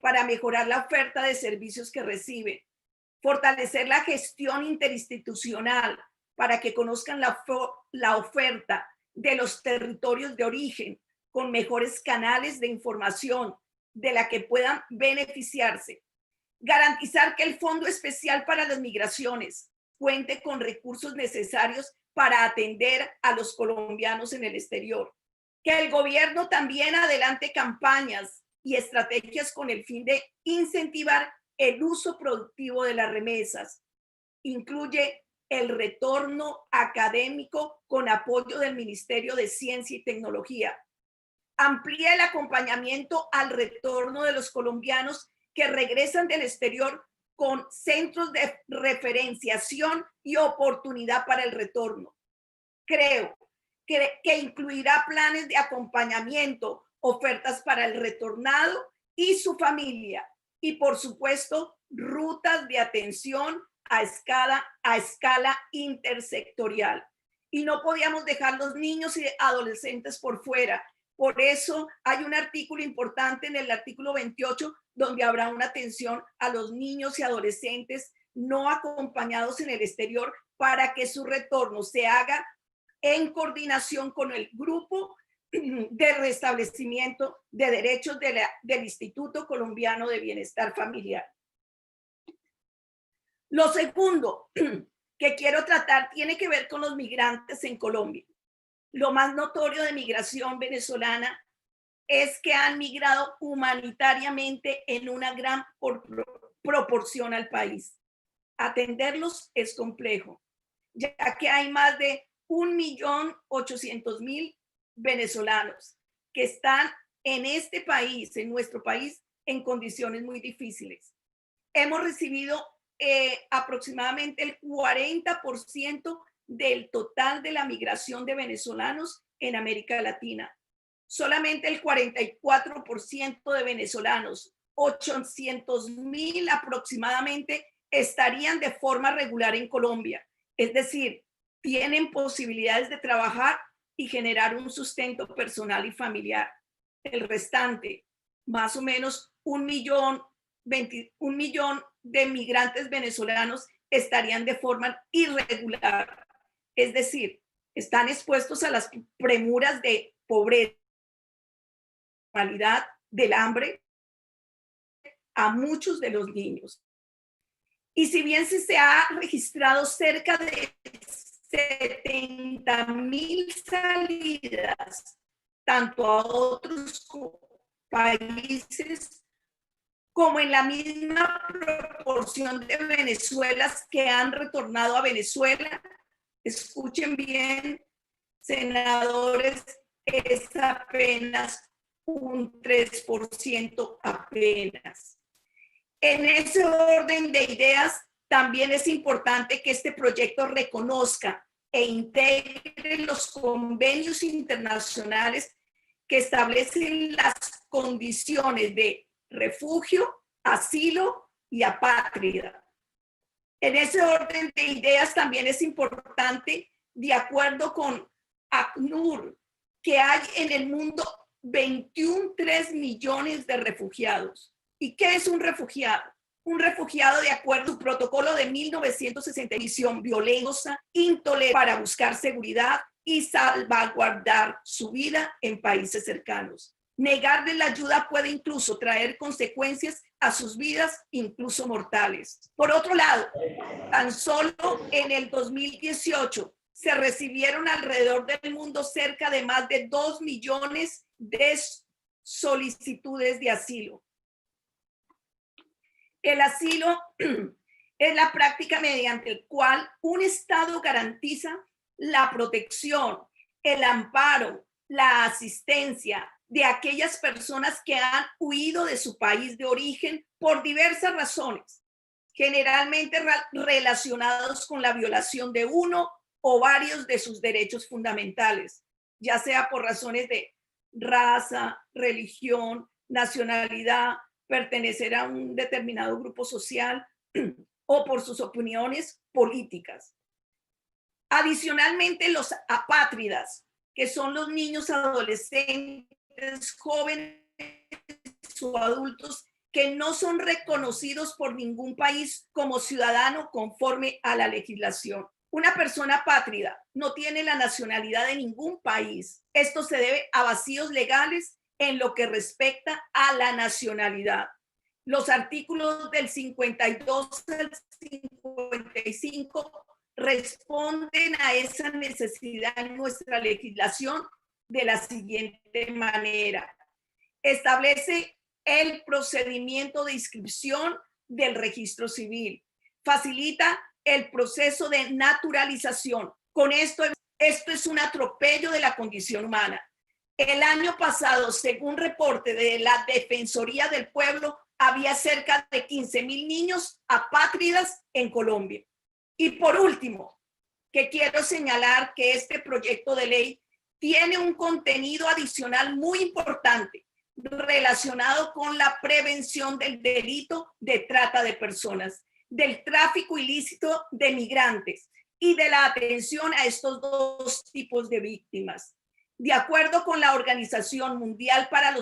para mejorar la oferta de servicios que reciben, fortalecer la gestión interinstitucional para que conozcan la oferta de los territorios de origen con mejores canales de información de la que puedan beneficiarse. Garantizar que el Fondo Especial para las Migraciones cuente con recursos necesarios para atender a los colombianos en el exterior. Que el gobierno también adelante campañas y estrategias con el fin de incentivar el uso productivo de las remesas. Incluye el retorno académico con apoyo del Ministerio de Ciencia y Tecnología. Amplía el acompañamiento al retorno de los colombianos que regresan del exterior con centros de referenciación y oportunidad para el retorno. Creo que incluirá planes de acompañamiento, ofertas para el retornado y su familia, y por supuesto, rutas de atención a escala intersectorial. Y no podíamos dejar los niños y adolescentes por fuera. Por eso hay un artículo importante en el artículo 28 donde habrá una atención a los niños y adolescentes no acompañados en el exterior para que su retorno se haga en coordinación con el grupo de restablecimiento de derechos del Instituto Colombiano de Bienestar Familiar. Lo segundo que quiero tratar tiene que ver con los migrantes en Colombia. Lo más notorio de migración venezolana es que han migrado humanitariamente en una gran proporción al país. Atenderlos es complejo, ya que hay más de 1.800.000 venezolanos que están en este país, en nuestro país, en condiciones muy difíciles. Hemos recibido aproximadamente el 40% del total de la migración de venezolanos en América Latina. Solamente el 44% de venezolanos, 800.000 aproximadamente, estarían de forma regular en Colombia. Es decir, tienen posibilidades de trabajar y generar un sustento personal y familiar. El restante, más o menos 1 millón de migrantes venezolanos estarían de forma irregular. Es decir, están expuestos a las premuras de pobreza, del hambre, a muchos de los niños. Y si bien se ha registrado cerca de 70,000 salidas, tanto a otros países como en la misma proporción de venezuelanos que han retornado a Venezuela, escuchen bien, senadores, es apenas un 3% apenas. En ese orden de ideas, también es importante que este proyecto reconozca e integre los convenios internacionales que establecen las condiciones de refugio, asilo y apátrida. En ese orden de ideas también es importante, de acuerdo con ACNUR, que hay en el mundo 21,3 millones de refugiados. ¿Y qué es un refugiado? Un refugiado, de acuerdo al protocolo de 1960, visión violencia, intolerante para buscar seguridad y salvaguardar su vida en países cercanos. Negarle la ayuda puede incluso traer consecuencias a sus vidas, incluso mortales. Por otro lado, tan solo en el 2018 se recibieron alrededor del mundo cerca de más de 2 millones de solicitudes de asilo. El asilo es la práctica mediante la cual un Estado garantiza la protección, el amparo, la asistencia de aquellas personas que han huido de su país de origen por diversas razones, generalmente relacionados con la violación de uno o varios de sus derechos fundamentales, ya sea por razones de raza, religión, nacionalidad, pertenecer a un determinado grupo social o por sus opiniones políticas. Adicionalmente, los apátridas, que son los niños, adolescentes, jóvenes o adultos que no son reconocidos por ningún país como ciudadano conforme a la legislación. Una persona apátrida no tiene la nacionalidad de ningún país. Esto se debe a vacíos legales en lo que respecta a la nacionalidad. Los artículos del 52 al 55 responden a esa necesidad en nuestra legislación de la siguiente manera. Establece el procedimiento de inscripción del registro civil. Facilita el proceso de naturalización. Con esto es un atropello de la condición humana. El año pasado, según reporte de la Defensoría del Pueblo, había cerca de 15,000 niños apátridas en Colombia. Y por último, que quiero señalar que este proyecto de ley tiene un contenido adicional muy importante relacionado con la prevención del delito de trata de personas, del tráfico ilícito de migrantes y de la atención a estos dos tipos de víctimas. De acuerdo con la Organización Mundial para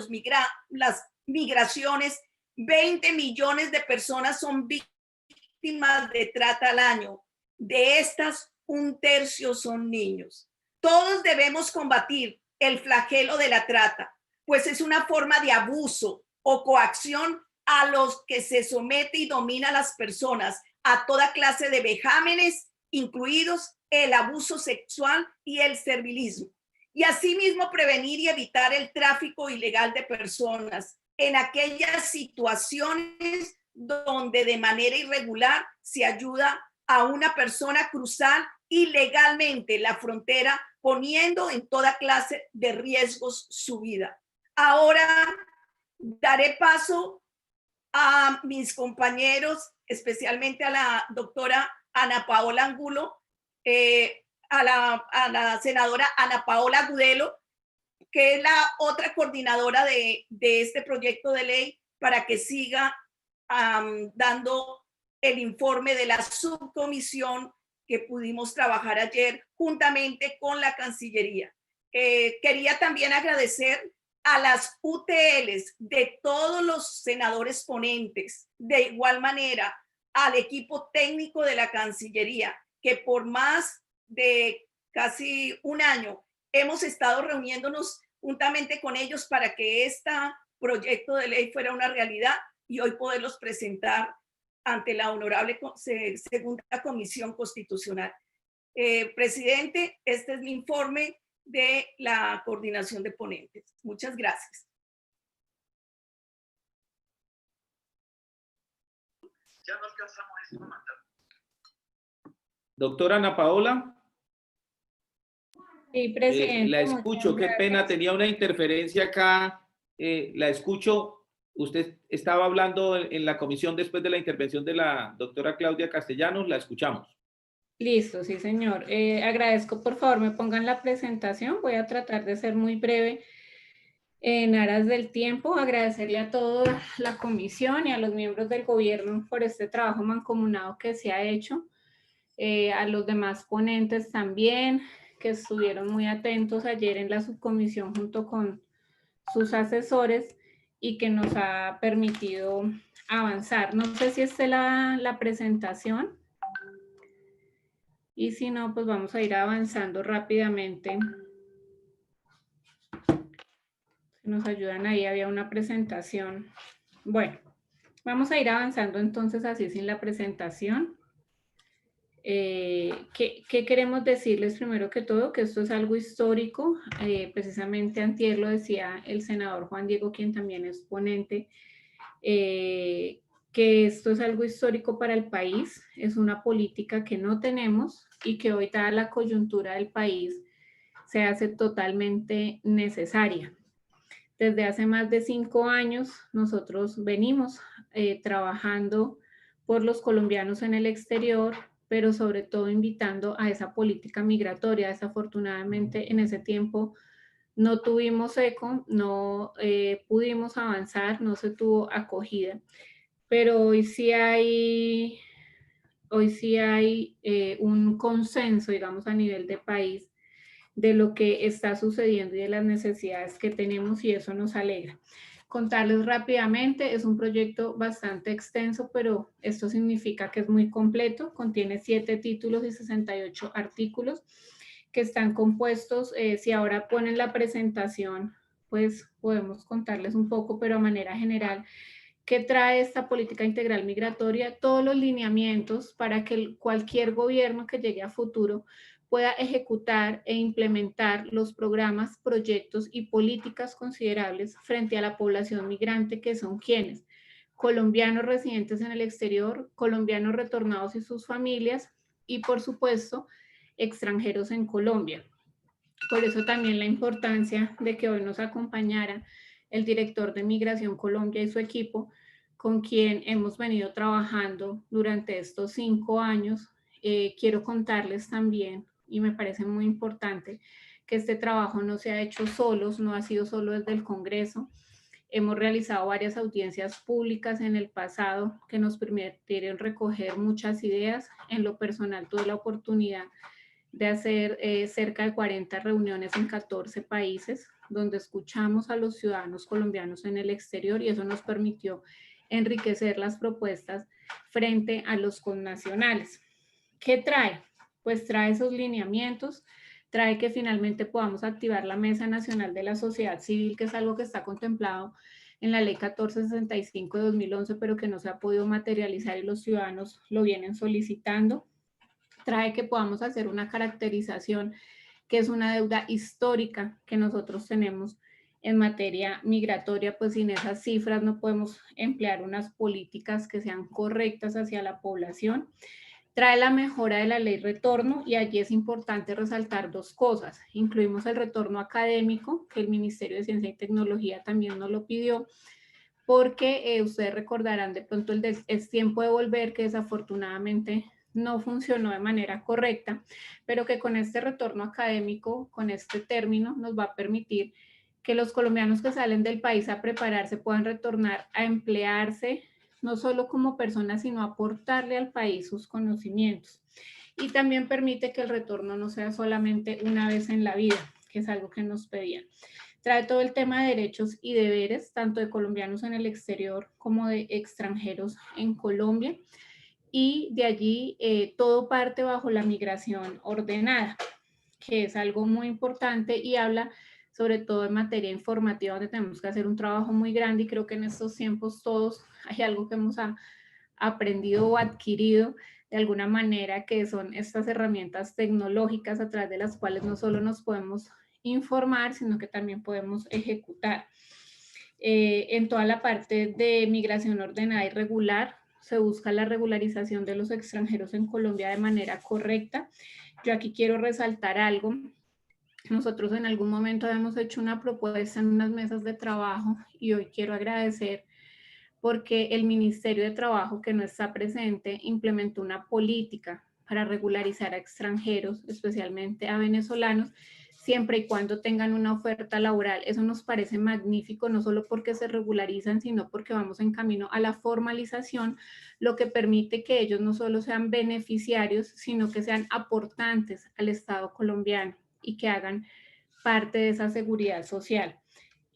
las Migraciones, 20 millones de personas son víctimas de trata al año. De estas, 1/3 son niños. Todos debemos combatir el flagelo de la trata, pues es una forma de abuso o coacción a los que se somete y domina a las personas a toda clase de vejámenes, incluidos el abuso sexual y el servilismo. Y asimismo prevenir y evitar el tráfico ilegal de personas en aquellas situaciones donde de manera irregular se ayuda a una persona a cruzar ilegalmente la frontera, poniendo en toda clase de riesgos su vida. Ahora daré paso a mis compañeros, especialmente a la doctora Ana Paola Angulo, a la senadora Ana Paola Agudelo, que es la otra coordinadora de este proyecto de ley, para que siga dando el informe de la subcomisión que pudimos trabajar ayer juntamente con la Cancillería. Quería también agradecer a las UTLs de todos los senadores ponentes, de igual manera al equipo técnico de la Cancillería, que por más de casi un año hemos estado reuniéndonos juntamente con ellos para que este proyecto de ley fuera una realidad y hoy poderlos presentar ante la honorable segunda comisión constitucional. Presidente, este es mi informe de la coordinación de ponentes. Muchas gracias. Ya no alcanzamos esto a mandar. Doctora Ana Paola. Sí, presidente. La escucho, qué pena, tenía una interferencia acá. La escucho. Usted estaba hablando en la comisión después de la intervención de la doctora Claudia Castellanos. La escuchamos. Listo, sí, señor. Agradezco, por favor, me pongan la presentación. Voy a tratar de ser muy breve en aras del tiempo. Agradecerle a toda la comisión y a los miembros del gobierno por este trabajo mancomunado que se ha hecho. A los demás ponentes también, que estuvieron muy atentos ayer en la subcomisión junto con sus asesores y que nos ha permitido avanzar. No sé si esta es la presentación. Y si no, pues vamos a ir avanzando rápidamente. Si nos ayudan ahí, había una presentación. Bueno, vamos a ir avanzando entonces así sin la presentación. ¿Qué queremos decirles primero que todo? Que esto es algo histórico. Precisamente antier lo decía el senador Juan Diego, quien también es ponente, que esto es algo histórico para el país. Es una política que no tenemos y que hoy, dada la coyuntura del país, se hace totalmente necesaria. Desde hace más de 5 años nosotros venimos trabajando por los colombianos en el exterior, pero sobre todo invitando a esa política migratoria. Desafortunadamente en ese tiempo no tuvimos eco, no pudimos avanzar, no se tuvo acogida, pero hoy sí hay un consenso, digamos, a nivel de país de lo que está sucediendo y de las necesidades que tenemos, y eso nos alegra. Contarles rápidamente, es un proyecto bastante extenso, pero esto significa que es muy completo, contiene 7 títulos y 68 artículos que están compuestos. Si ahora ponen la presentación, pues podemos contarles un poco, pero a manera general, ¿qué trae esta política integral migratoria? Todos los lineamientos para que cualquier gobierno que llegue a futuro pueda ejecutar e implementar los programas, proyectos y políticas considerables frente a la población migrante, que son quienes: colombianos residentes en el exterior, colombianos retornados y sus familias, y por supuesto, extranjeros en Colombia. Por eso también la importancia de que hoy nos acompañara el director de Migración Colombia y su equipo, con quien hemos venido trabajando durante estos 5 años. Quiero contarles también, y me parece muy importante, que este trabajo no se ha hecho solos, no ha sido solo desde el Congreso. Hemos realizado varias audiencias públicas en el pasado que nos permitieron recoger muchas ideas. En lo personal tuve la oportunidad de hacer cerca de 40 reuniones en 14 países, donde escuchamos a los ciudadanos colombianos en el exterior, y eso nos permitió enriquecer las propuestas frente a los connacionales. ¿Qué trae? Pues trae esos lineamientos, trae que finalmente podamos activar la Mesa Nacional de la Sociedad Civil, que es algo que está contemplado en la Ley 1465 de 2011, pero que no se ha podido materializar y los ciudadanos lo vienen solicitando. Trae que podamos hacer una caracterización, que es una deuda histórica que nosotros tenemos en materia migratoria, pues sin esas cifras no podemos emplear unas políticas que sean correctas hacia la población. Trae la mejora de la ley retorno, y allí es importante resaltar 2 cosas. Incluimos el retorno académico, que el Ministerio de Ciencia y Tecnología también nos lo pidió, porque ustedes recordarán de pronto Es Tiempo de Volver, que desafortunadamente no funcionó de manera correcta, pero que con este retorno académico, con este término, nos va a permitir que los colombianos que salen del país a prepararse puedan retornar a emplearse, no solo como personas, sino aportarle al país sus conocimientos. Y también permite que el retorno no sea solamente una vez en la vida, que es algo que nos pedían. Trae todo el tema de derechos y deberes, tanto de colombianos en el exterior como de extranjeros en Colombia. y de allí todo parte bajo la migración ordenada, que es algo muy importante y habla sobre todo en materia informativa, donde tenemos que hacer un trabajo muy grande, y creo que en estos tiempos todos hay algo que hemos aprendido o adquirido de alguna manera, que son estas herramientas tecnológicas a través de las cuales no solo nos podemos informar, sino que también podemos ejecutar. En toda la parte de migración ordenada y regular, se busca la regularización de los extranjeros en Colombia de manera correcta. Yo aquí quiero resaltar algo. Nosotros en algún momento habíamos hecho una propuesta en unas mesas de trabajo y hoy quiero agradecer porque el Ministerio de Trabajo, que no está presente, implementó una política para regularizar a extranjeros, especialmente a venezolanos, siempre y cuando tengan una oferta laboral. Eso nos parece magnífico, no solo porque se regularizan, sino porque vamos en camino a la formalización, lo que permite que ellos no solo sean beneficiarios, sino que sean aportantes al Estado colombiano y que hagan parte de esa seguridad social.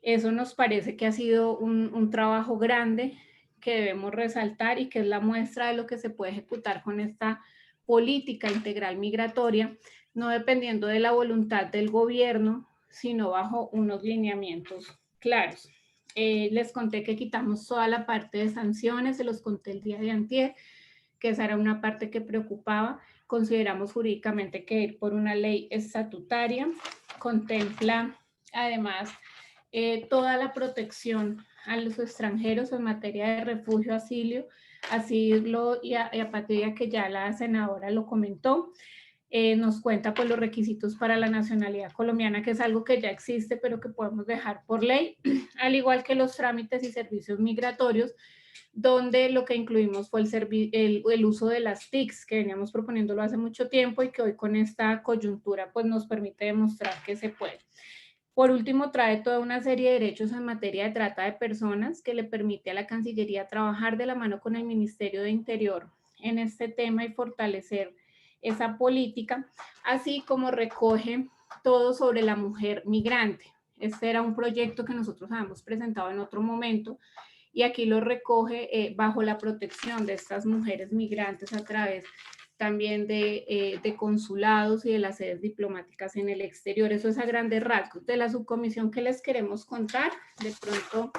Eso nos parece que ha sido un trabajo grande que debemos resaltar y que es la muestra de lo que se puede ejecutar con esta política integral migratoria, no dependiendo de la voluntad del gobierno, sino bajo unos lineamientos claros. Les conté que quitamos toda la parte de sanciones, se los conté el día de antier, que esa era una parte que preocupaba. Consideramos jurídicamente que ir por una ley estatutaria contempla además toda la protección a los extranjeros en materia de refugio, asilo y apatría, que ya la senadora lo comentó. Nos cuenta pues los requisitos para la nacionalidad colombiana, que es algo que ya existe, pero que podemos dejar por ley, al igual que los trámites y servicios migratorios, donde lo que incluimos fue el uso de las TICs, que veníamos proponiéndolo hace mucho tiempo y que hoy con esta coyuntura pues nos permite demostrar que se puede. Por último, trae toda una serie de derechos en materia de trata de personas que le permite a la Cancillería trabajar de la mano con el Ministerio de Interior en este tema y fortalecer esa política, así como recoge todo sobre la mujer migrante. Este era un proyecto que nosotros habíamos presentado en otro momento y aquí lo recoge bajo la protección de estas mujeres migrantes a través también de consulados y de las sedes diplomáticas en el exterior. Eso es a grandes rasgos. De la subcomisión que les queremos contar, de pronto,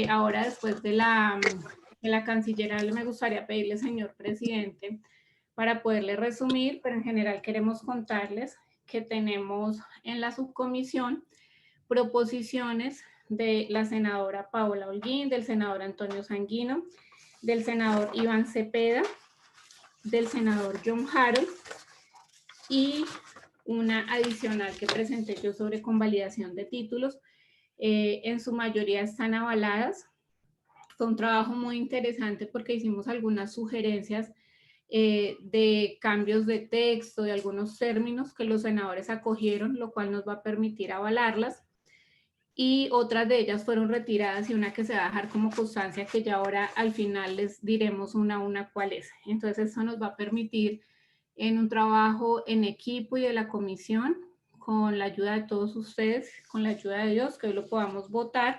ahora después de la canciller, me gustaría pedirle, señor presidente, para poderle resumir, pero en general queremos contarles que tenemos en la subcomisión proposiciones de la senadora Paola Holguín, del senador Antonio Sanguino, del senador Iván Cepeda, del senador John Harold y una adicional que presenté yo sobre convalidación de títulos. En su mayoría están avaladas. Fue un trabajo muy interesante porque hicimos algunas sugerencias de cambios de texto, de algunos términos que los senadores acogieron, lo cual nos va a permitir avalarlas. Y otras de ellas fueron retiradas y una que se va a dejar como constancia, que ya ahora al final les diremos una a una cuál es. Entonces eso nos va a permitir en un trabajo en equipo y de la comisión, con la ayuda de todos ustedes, con la ayuda de Dios, que hoy lo podamos votar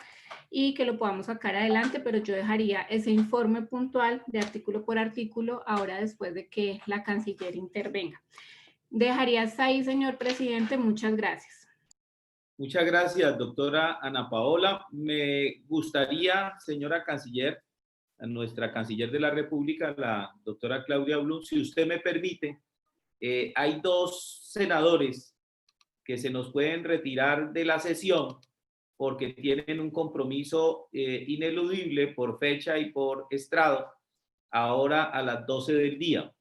y que lo podamos sacar adelante, pero yo dejaría ese informe puntual de artículo por artículo ahora después de que la canciller intervenga. Dejaría hasta ahí, señor presidente. Muchas gracias. Muchas gracias, doctora Ana Paola. Me gustaría, señora canciller, a nuestra canciller de la República, la doctora Claudia Blum, si usted me permite, hay dos senadores que se nos pueden retirar de la sesión porque tienen un compromiso ineludible por fecha y por estrado, ahora a las 12 del día,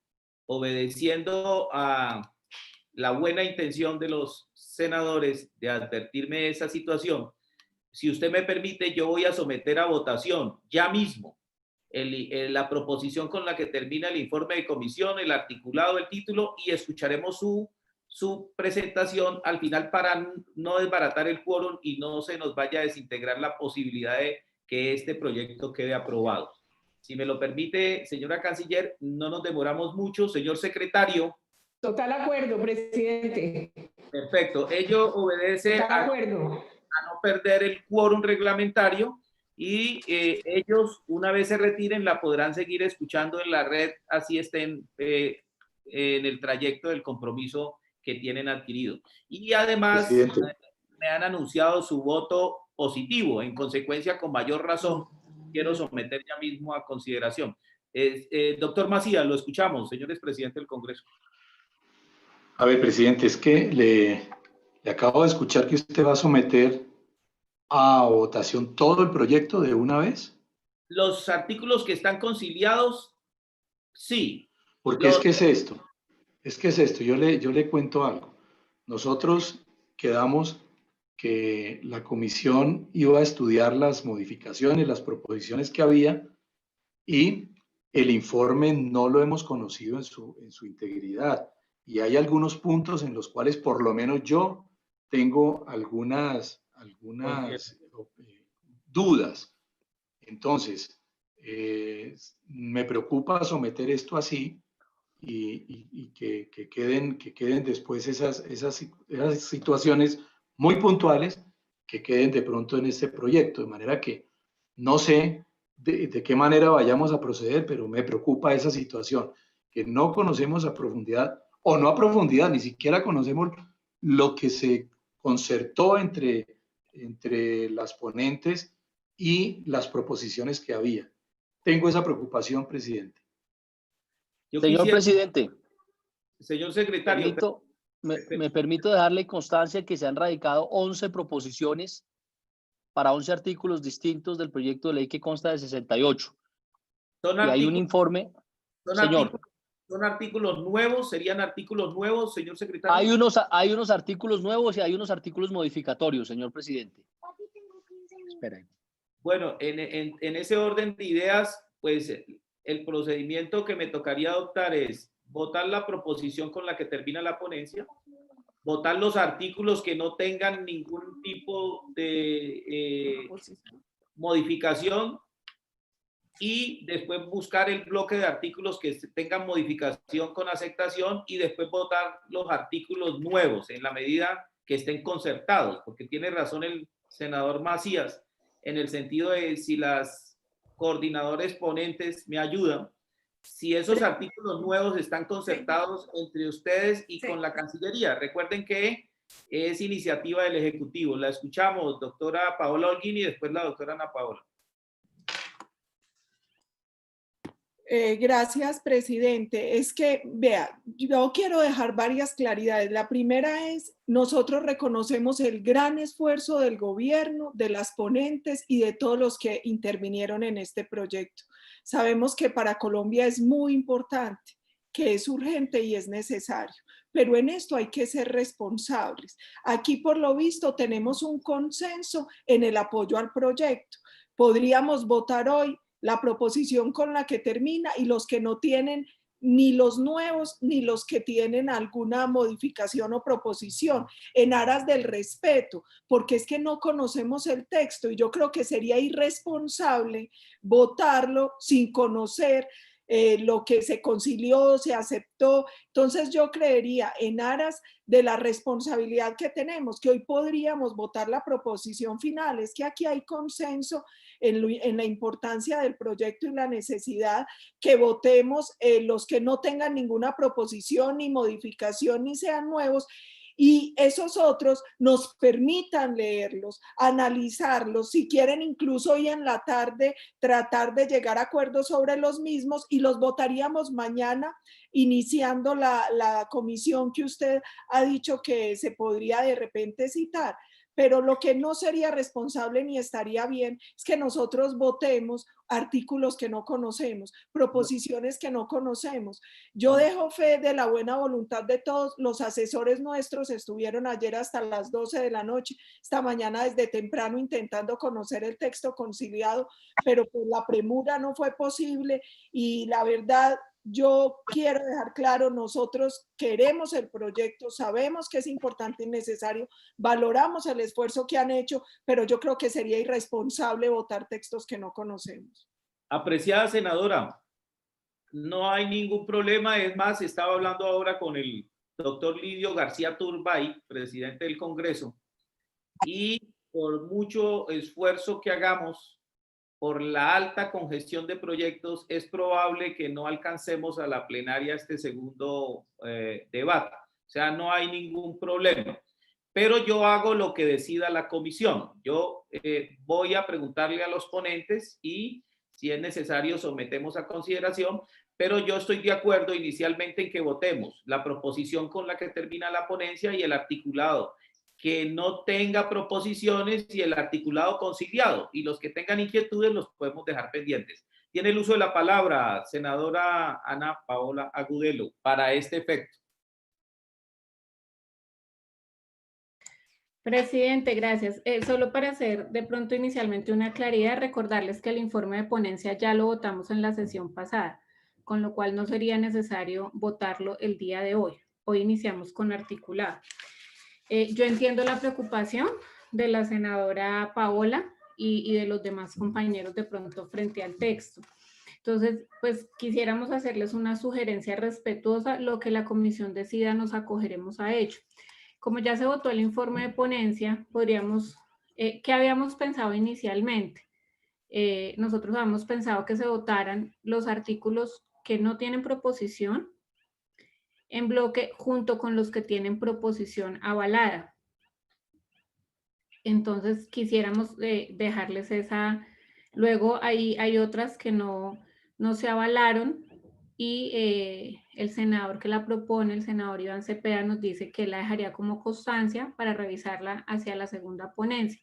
obedeciendo a la buena intención de los senadores de advertirme de esa situación. Si usted me permite, yo voy a someter a votación ya mismo la proposición con la que termina el informe de comisión, el articulado del título, y escucharemos su presentación al final para no desbaratar el quórum y no se nos vaya a desintegrar la posibilidad de que este proyecto quede aprobado. Si me lo permite, señora canciller, no nos demoramos mucho. Señor secretario. Total acuerdo, presidente. Perfecto. Ello obedece a no perder el quórum reglamentario y ellos, una vez se retiren, la podrán seguir escuchando en la red, así estén en el trayecto del compromiso que tienen adquirido. Y además me han anunciado su voto positivo. En consecuencia, con mayor razón, quiero someter ya mismo a consideración. Doctor Macías, lo escuchamos, señores presidente del Congreso. A ver, presidente, es que le acabo de escuchar que usted va a someter a votación todo el proyecto de una vez. Los artículos que están conciliados, sí. Porque es que es esto. Es que es esto. Yo le cuento algo. Nosotros quedamos que la comisión iba a estudiar las modificaciones, las proposiciones que había, y el informe no lo hemos conocido en su integridad. Y hay algunos puntos en los cuales por lo menos yo tengo algunas dudas. Entonces, me preocupa someter esto así y que queden después esas situaciones muy puntuales que queden de pronto en este proyecto. De manera que no sé de qué manera vayamos a proceder, pero me preocupa esa situación, que no conocemos a profundidad, o no a profundidad, ni siquiera conocemos lo que se concertó entre las ponentes y las proposiciones que había. Tengo esa preocupación, presidente. Señor presidente. Señor secretario. Me permito dejarle constancia que se han radicado 11 proposiciones para 11 artículos distintos del proyecto de ley que consta de 68. Y hay un informe. Señor. ¿Son artículos nuevos? ¿Serían artículos nuevos, señor secretario? Hay unos artículos nuevos y hay unos artículos modificatorios, señor presidente. Espera. Bueno, en ese orden de ideas, pues el procedimiento que me tocaría adoptar es votar la proposición con la que termina la ponencia, votar los artículos que no tengan ningún tipo de modificación, y después buscar el bloque de artículos que tengan modificación con aceptación, y después votar los artículos nuevos en la medida que estén concertados, porque tiene razón el senador Macías en el sentido de, si las coordinadores ponentes me ayudan, si esos artículos nuevos están concertados entre ustedes y con la Cancillería. Recuerden que es iniciativa del Ejecutivo. La escuchamos, doctora Paola Holguín, y después la doctora Ana Paola. Gracias, presidente. Es que, vea, yo quiero dejar varias claridades. La primera es, nosotros reconocemos el gran esfuerzo del gobierno, de las ponentes y de todos los que intervinieron en este proyecto. Sabemos que para Colombia es muy importante, que es urgente y es necesario, pero en esto hay que ser responsables. Aquí, por lo visto, tenemos un consenso en el apoyo al proyecto. Podríamos votar hoy la proposición con la que termina, y los que no tienen ni los nuevos ni los que tienen alguna modificación o proposición, en aras del respeto, porque es que no conocemos el texto y yo creo que sería irresponsable votarlo sin conocer lo que se concilió, se aceptó. Entonces yo creería, en aras de la responsabilidad que tenemos, que hoy podríamos votar la proposición final. Es que aquí hay consenso en la importancia del proyecto y la necesidad que votemos los que no tengan ninguna proposición ni modificación ni sean nuevos, y esos otros nos permitan leerlos, analizarlos, si quieren incluso hoy en la tarde tratar de llegar a acuerdos sobre los mismos, y los votaríamos mañana iniciando la comisión que usted ha dicho que se podría de repente citar. Pero lo que no sería responsable ni estaría bien es que nosotros votemos artículos que no conocemos, proposiciones que no conocemos. Yo dejo fe de la buena voluntad de todos. Los asesores nuestros estuvieron ayer hasta las 12 de la noche, esta mañana desde temprano intentando conocer el texto conciliado, pero por la premura no fue posible. Y la verdad, yo quiero dejar claro, nosotros queremos el proyecto, sabemos que es importante y necesario, valoramos el esfuerzo que han hecho, pero yo creo que sería irresponsable votar textos que no conocemos. Apreciada senadora, no hay ningún problema. Es más, estaba hablando ahora con el doctor Lidio García Turbay, presidente del Congreso, y por mucho esfuerzo que hagamos, por la alta congestión de proyectos, es probable que no alcancemos a la plenaria este segundo debate. O sea, no hay ningún problema. Pero yo hago lo que decida la comisión. Yo voy a preguntarle a los ponentes y si es necesario sometemos a consideración, pero yo estoy de acuerdo inicialmente en que votemos la proposición con la que termina la ponencia y el articulado que no tenga proposiciones y el articulado conciliado, y los que tengan inquietudes los podemos dejar pendientes. Tiene el uso de la palabra, senadora Ana Paola Agudelo, para este efecto. Presidente, gracias. Solo para hacer de pronto inicialmente una claridad, recordarles que el informe de ponencia ya lo votamos en la sesión pasada, con lo cual no sería necesario votarlo el día de hoy. Hoy iniciamos con articulado. Yo entiendo la preocupación de la senadora Paola y de los demás compañeros de pronto frente al texto. Entonces, pues quisiéramos hacerles una sugerencia respetuosa. Lo que la comisión decida nos acogeremos a ello. Como ya se votó el informe de ponencia, podríamos, ¿qué habíamos pensado inicialmente? Nosotros habíamos pensado que se votaran los artículos que no tienen proposición en bloque junto con los que tienen proposición avalada. Entonces quisiéramos dejarles esa. Luego hay otras que no se avalaron y el senador que la propone, el senador Iván Cepeda, nos dice que la dejaría como constancia para revisarla hacia la segunda ponencia.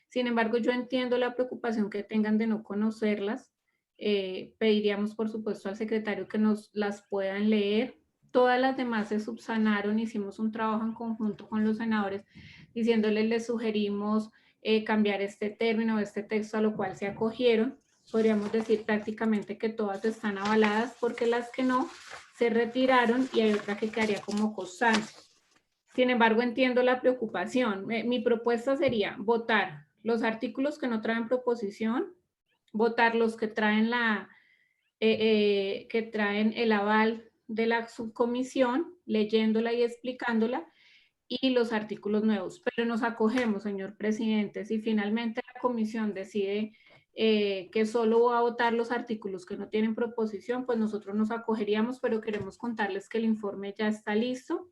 Sin embargo, yo entiendo la preocupación que tengan de no conocerlas. Pediríamos, por supuesto, al secretario que nos las puedan leer. Todas las demás se subsanaron, hicimos un trabajo en conjunto con los senadores, diciéndoles, les sugerimos cambiar este término, este texto, a lo cual se acogieron. Podríamos decir prácticamente que todas están avaladas, porque las que no se retiraron y hay otra que quedaría como constancia. Sin embargo, entiendo la preocupación. Mi propuesta sería votar los artículos que no traen proposición, votar los que traen el aval de la subcomisión, leyéndola y explicándola, y los artículos nuevos. Pero nos acogemos, señor presidente, si finalmente la comisión decide que solo va a votar los artículos que no tienen proposición, pues nosotros nos acogeríamos, pero queremos contarles que el informe ya está listo,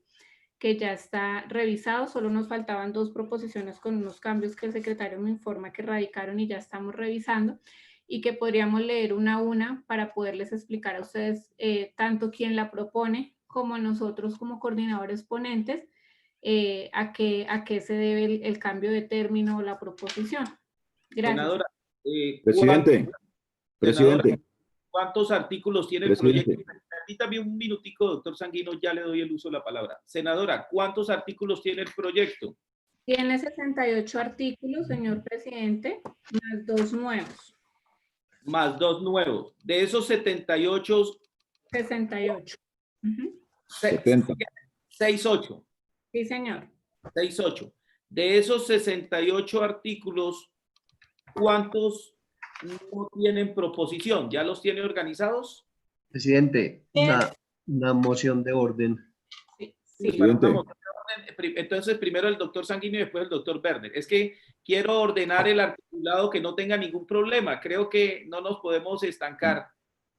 que ya está revisado, solo nos faltaban 2 proposiciones con unos cambios que el secretario me informa que radicaron y ya estamos revisando, y que podríamos leer una a una para poderles explicar a ustedes tanto quién la propone como nosotros como coordinadores ponentes a qué se debe el cambio de término o la proposición. Gracias. Senadora, Presidente. ¿Cuántos artículos tiene el proyecto? Permítame un minutico, doctor Sanguino, ya le doy el uso de la palabra. Senadora, ¿cuántos artículos tiene el proyecto? Tiene 68 artículos, señor presidente, más 2 nuevos. Más 2 nuevos. De esos 78. 68. 68. Sí, señor. 68. De esos 68 artículos, ¿cuántos no tienen proposición? ¿Ya los tiene organizados? Presidente, una moción de orden. Sí. Entonces, primero el doctor Sanguino y después el doctor Werner. Es que quiero ordenar el articulado que no tenga ningún problema. Creo que no nos podemos estancar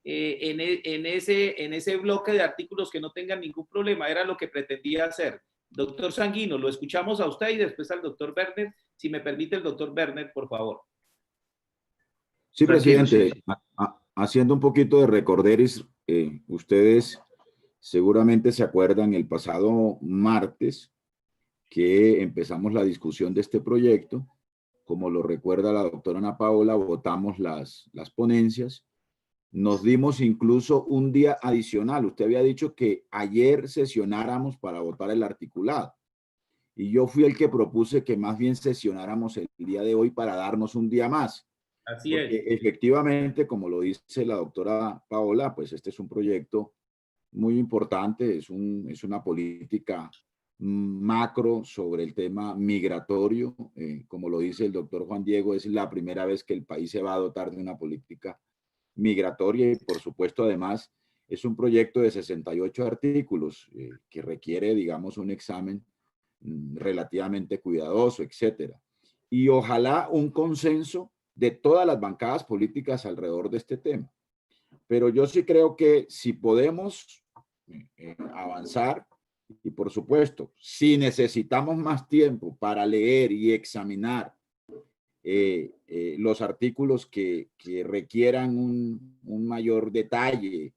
en ese bloque de artículos que no tengan ningún problema. Era lo que pretendía hacer. Doctor Sanguino, lo escuchamos a usted y después al doctor Werner. Si me permite el doctor Werner, por favor. Sí, presidente. Haciendo un poquito de recorderis, ustedes seguramente se acuerdan el pasado martes que empezamos la discusión de este proyecto. Como lo recuerda la doctora Ana Paola, votamos las ponencias. Nos dimos incluso un día adicional. Usted había dicho que ayer sesionáramos para votar el articulado. Y yo fui el que propuse que más bien sesionáramos el día de hoy para darnos un día más. Así es. Efectivamente, como lo dice la doctora Paola, pues este es un proyecto muy importante, es una política macro sobre el tema migratorio. Como lo dice el doctor Juan Diego, es la primera vez que el país se va a dotar de una política migratoria y por supuesto además es un proyecto de 68 artículos que requiere, digamos, un examen relativamente cuidadoso, etcétera. Y ojalá un consenso de todas las bancadas políticas alrededor de este tema. Pero yo sí creo que si podemos avanzar, y por supuesto, si necesitamos más tiempo para leer y examinar los artículos que requieran un mayor detalle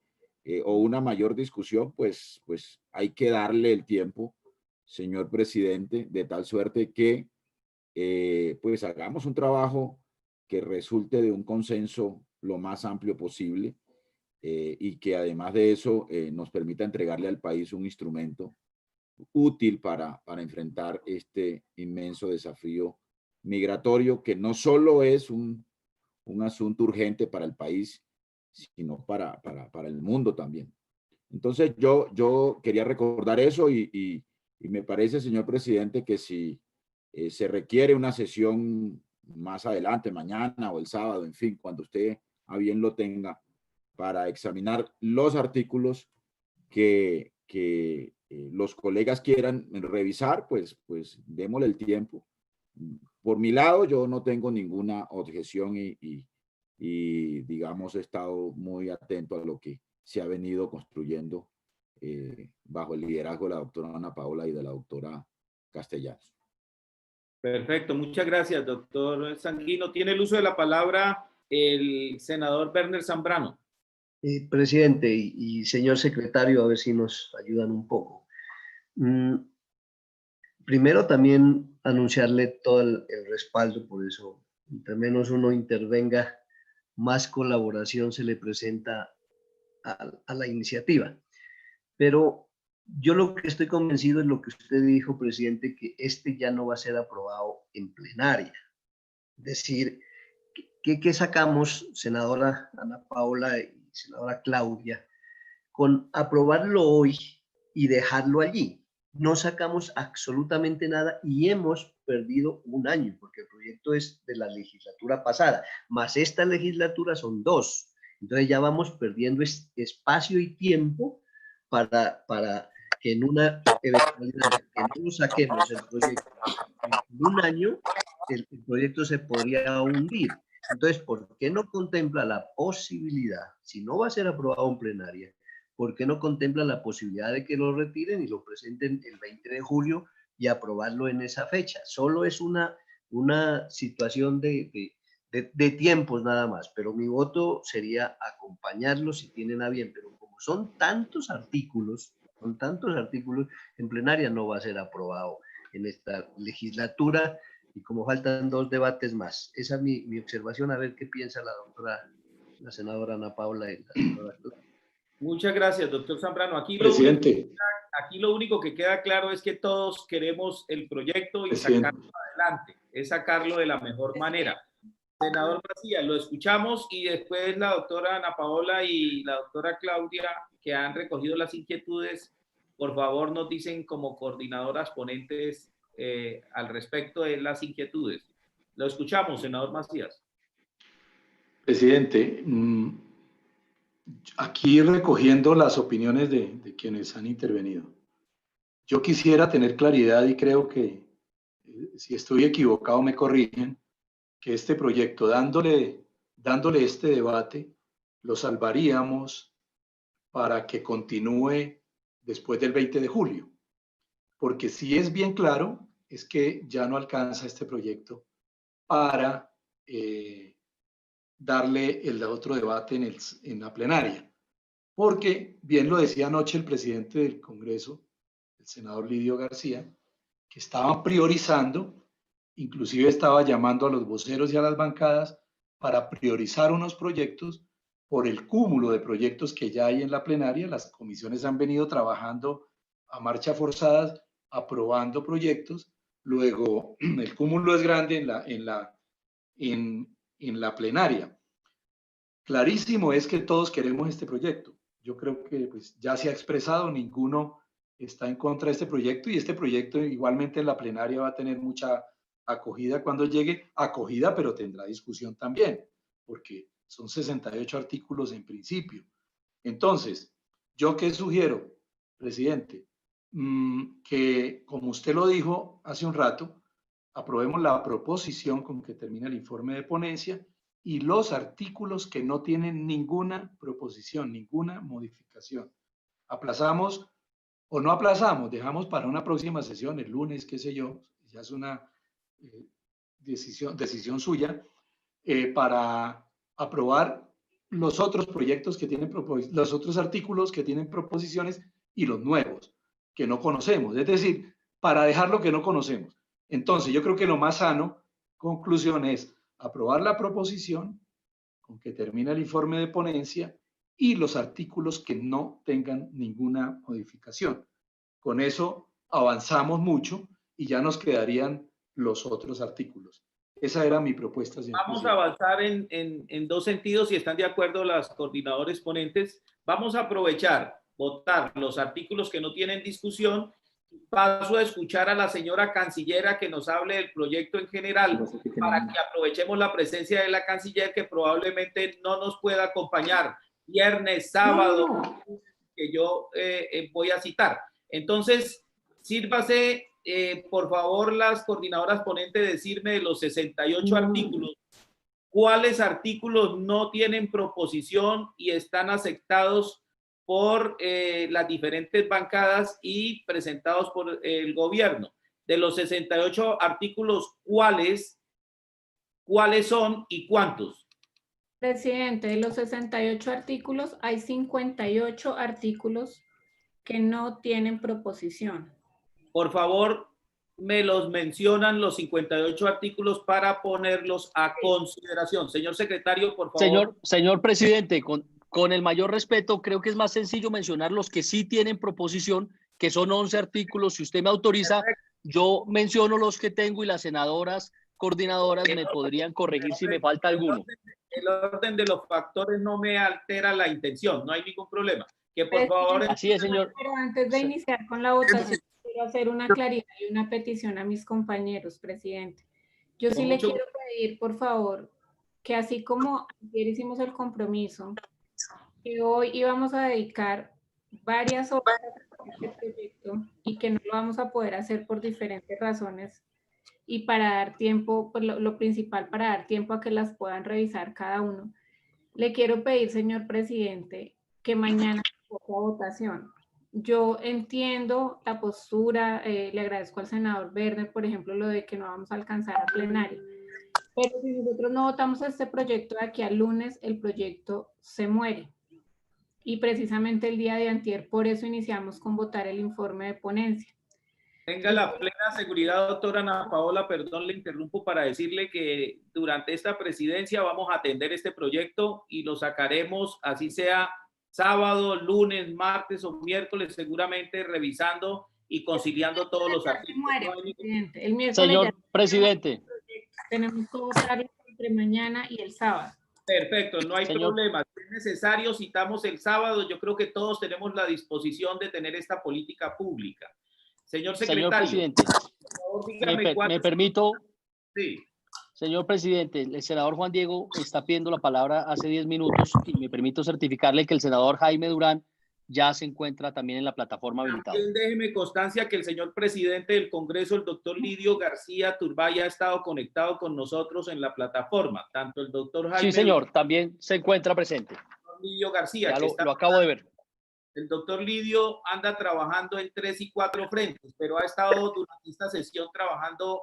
o una mayor discusión, pues hay que darle el tiempo, señor presidente, de tal suerte que pues hagamos un trabajo que resulte de un consenso lo más amplio posible y que además de eso nos permita entregarle al país un instrumento útil para enfrentar este inmenso desafío migratorio, que no solo es un asunto urgente para el país, sino para el mundo también. Entonces yo quería recordar eso y me parece, señor presidente, que si se requiere una sesión más adelante, mañana o el sábado, en fin, cuando usted a bien lo tenga, para examinar los artículos que los colegas quieran revisar, pues démosle el tiempo. Por mi lado, yo no tengo ninguna objeción y digamos, he estado muy atento a lo que se ha venido construyendo bajo el liderazgo de la doctora Ana Paola y de la doctora Castellanos. Perfecto, muchas gracias, doctor Sanguino. Tiene el uso de la palabra el senador Werner Zambrano. Presidente y señor secretario, a ver si nos ayudan un poco. Primero también anunciarle todo el respaldo, por eso, entre menos uno intervenga, más colaboración se le presenta a la iniciativa. Pero yo lo que estoy convencido es lo que usted dijo, presidente, que este ya no va a ser aprobado en plenaria. Es decir, ¿qué sacamos, senadora Ana Paola y senadora Claudia, con aprobarlo hoy y dejarlo allí? No sacamos absolutamente nada y hemos perdido un año, porque el proyecto es de la legislatura pasada, más esta legislatura son 2. Entonces ya vamos perdiendo espacio y tiempo para que en una eventualidad que no saquemos el proyecto en un año, el proyecto se podría hundir. Entonces, ¿por qué no contempla la posibilidad, si no va a ser aprobado en plenaria, por qué no contempla la posibilidad de que lo retiren y lo presenten el 20 de julio y aprobarlo en esa fecha? Solo es una situación de tiempos nada más, pero mi voto sería acompañarlo si tienen a bien, pero como son tantos artículos, en plenaria no va a ser aprobado en esta legislatura y como faltan 2 debates más. Esa es mi observación, a ver qué piensa la senadora Ana Paola y la senadora Claudia. Muchas gracias, doctor Zambrano. Aquí lo único que queda claro es que todos queremos el proyecto y sacarlo adelante, es sacarlo de la mejor manera. Senador Macías, lo escuchamos y después la doctora Ana Paola y la doctora Claudia, que han recogido las inquietudes, por favor nos dicen como coordinadoras ponentes al respecto de las inquietudes. Lo escuchamos, senador Macías. Presidente, aquí recogiendo las opiniones de quienes han intervenido, yo quisiera tener claridad y creo que si estoy equivocado me corrigen, que este proyecto, dándole este debate, lo salvaríamos para que continúe después del 20 de julio. Porque si es bien claro, es que ya no alcanza este proyecto para darle el otro debate en la plenaria. Porque, bien lo decía anoche el presidente del Congreso, el senador Lidio García, que estaban priorizando, inclusive estaba llamando a los voceros y a las bancadas para priorizar unos proyectos por el cúmulo de proyectos que ya hay en la plenaria. Las comisiones han venido trabajando a marcha forzadas, aprobando proyectos. Luego, el cúmulo es grande en la plenaria. Clarísimo es que todos queremos este proyecto. Yo creo que pues, ya se ha expresado, ninguno está en contra de este proyecto y este proyecto igualmente en la plenaria va a tener mucha acogida cuando llegue, acogida, pero tendrá discusión también, porque son 68 artículos en principio. Entonces, ¿yo qué sugiero, presidente? Que, como usted lo dijo hace un rato, aprobemos la proposición con que termina el informe de ponencia y los artículos que no tienen ninguna proposición, ninguna modificación. Aplazamos o no aplazamos, dejamos para una próxima sesión, el lunes, qué sé yo, ya es una decisión suya, para aprobar los otros proyectos que tienen los otros artículos que tienen proposiciones y los nuevos que no conocemos, es decir, para dejar lo que no conocemos. Entonces, yo creo que lo más sano, conclusión, es aprobar la proposición con que termina el informe de ponencia y los artículos que no tengan ninguna modificación. Con eso avanzamos mucho y ya nos quedarían los otros artículos. Esa era mi propuesta, señor Vamos presidente. a avanzar en dos sentidos, si están de acuerdo las coordinadores ponentes. Vamos a aprovechar, votar los artículos que no tienen discusión. Paso a escuchar a la señora cancillera que nos hable del proyecto en general, para que aprovechemos la presencia de la canciller, que probablemente no nos pueda acompañar viernes, sábado, que yo voy a citar. Entonces, sírvase, por favor, las coordinadoras ponentes, decirme de los 68 artículos, cuáles artículos no tienen proposición y están aceptados por las diferentes bancadas y presentados por el gobierno. De los 68 artículos, ¿cuáles son y cuántos? Presidente, de los 68 artículos, hay 58 artículos que no tienen proposición. Por favor, me los mencionan los 58 artículos para ponerlos a consideración. Señor secretario, por favor. Señor presidente, con el mayor respeto, creo que es más sencillo mencionar los que sí tienen proposición, que son 11 artículos. Si usted me autoriza, yo menciono los que tengo y las senadoras coordinadoras me podrían corregir si me falta alguno. El orden de los factores no me altera la intención, no hay ningún problema. Que por favor... Así es, señor. Pero antes de iniciar con la votación, quiero hacer una claridad y una petición a mis compañeros, presidente. Yo sí le quiero pedir, por favor, que así como ayer hicimos el compromiso, que hoy íbamos a dedicar varias horas a este proyecto y que no lo vamos a poder hacer por diferentes razones, y para dar tiempo, pues lo principal, para dar tiempo a que las puedan revisar cada uno, le quiero pedir, señor presidente, que mañana se ponga a votación. Yo entiendo la postura, le agradezco al senador Werner, por ejemplo, lo de que no vamos a alcanzar a plenario, pero si nosotros no votamos este proyecto de aquí al lunes, el proyecto se muere. Y precisamente el día de antier, por eso iniciamos con votar el informe de ponencia. Tenga la plena seguridad, doctora Ana Paola, perdón, le interrumpo para decirle que durante esta presidencia vamos a atender este proyecto y lo sacaremos, así sea sábado, lunes, martes o miércoles, seguramente revisando y conciliando todos los artículos. El miércoles señor presidente. Tenemos que votar entre mañana y el sábado. Perfecto, no hay problema. Si es necesario, citamos el sábado. Yo creo que todos tenemos la disposición de tener esta política pública. Señor secretario. Señor presidente, por favor, dígame me permito. Sí. Señor presidente, el senador Juan Diego está pidiendo la palabra hace 10 minutos y me permito certificarle que el senador Jaime Durán ya se encuentra también en la plataforma habilitada. También déjeme constancia que el señor presidente del Congreso, el doctor Lidio García Turbay, ha estado conectado con nosotros en la plataforma. Tanto el doctor Jaime... Sí, señor, también se encuentra presente. Lidio García. Ya lo acabo de ver. El doctor Lidio anda trabajando en 3 y 4 frentes, pero ha estado durante esta sesión trabajando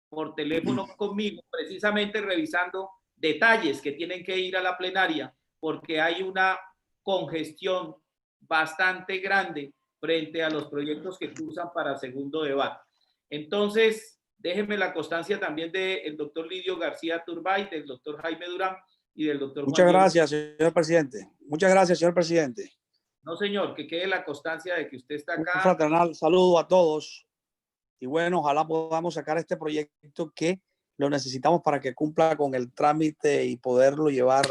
por teléfono conmigo, precisamente revisando detalles que tienen que ir a la plenaria, porque hay una congestión bastante grande frente a los proyectos que cursan para segundo debate. Entonces, déjenme la constancia también del doctor Lidio García Turbay, del doctor Jaime Durán y del doctor Muchas gracias, señor presidente. Muchas gracias, señor presidente. No, señor, que quede la constancia de que usted está acá. Un fraternal saludo a todos. Y bueno, ojalá podamos sacar este proyecto que lo necesitamos para que cumpla con el trámite y poderlo llevar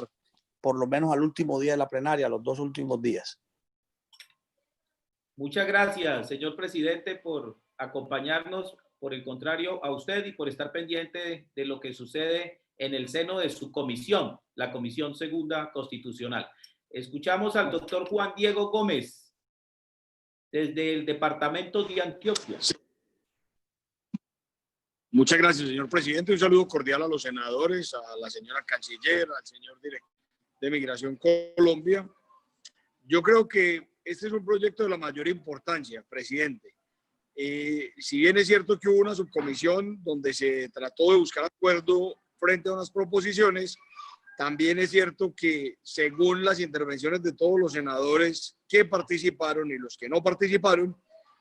por lo menos al último día de la plenaria, los 2 últimos días. Muchas gracias, señor presidente, por acompañarnos. Por el contrario, a usted y por estar pendiente de lo que sucede en el seno de su comisión, la Comisión Segunda Constitucional. Escuchamos al doctor Juan Diego Gómez, desde el departamento de Antioquia. Muchas gracias, señor presidente. Un saludo cordial a los senadores, a la señora canciller, al señor director de Migración Colombia. Yo creo que este es un proyecto de la mayor importancia, presidente. Si bien es cierto que hubo una subcomisión donde se trató de buscar acuerdo frente a unas proposiciones, también es cierto que según las intervenciones de todos los senadores que participaron y los que no participaron,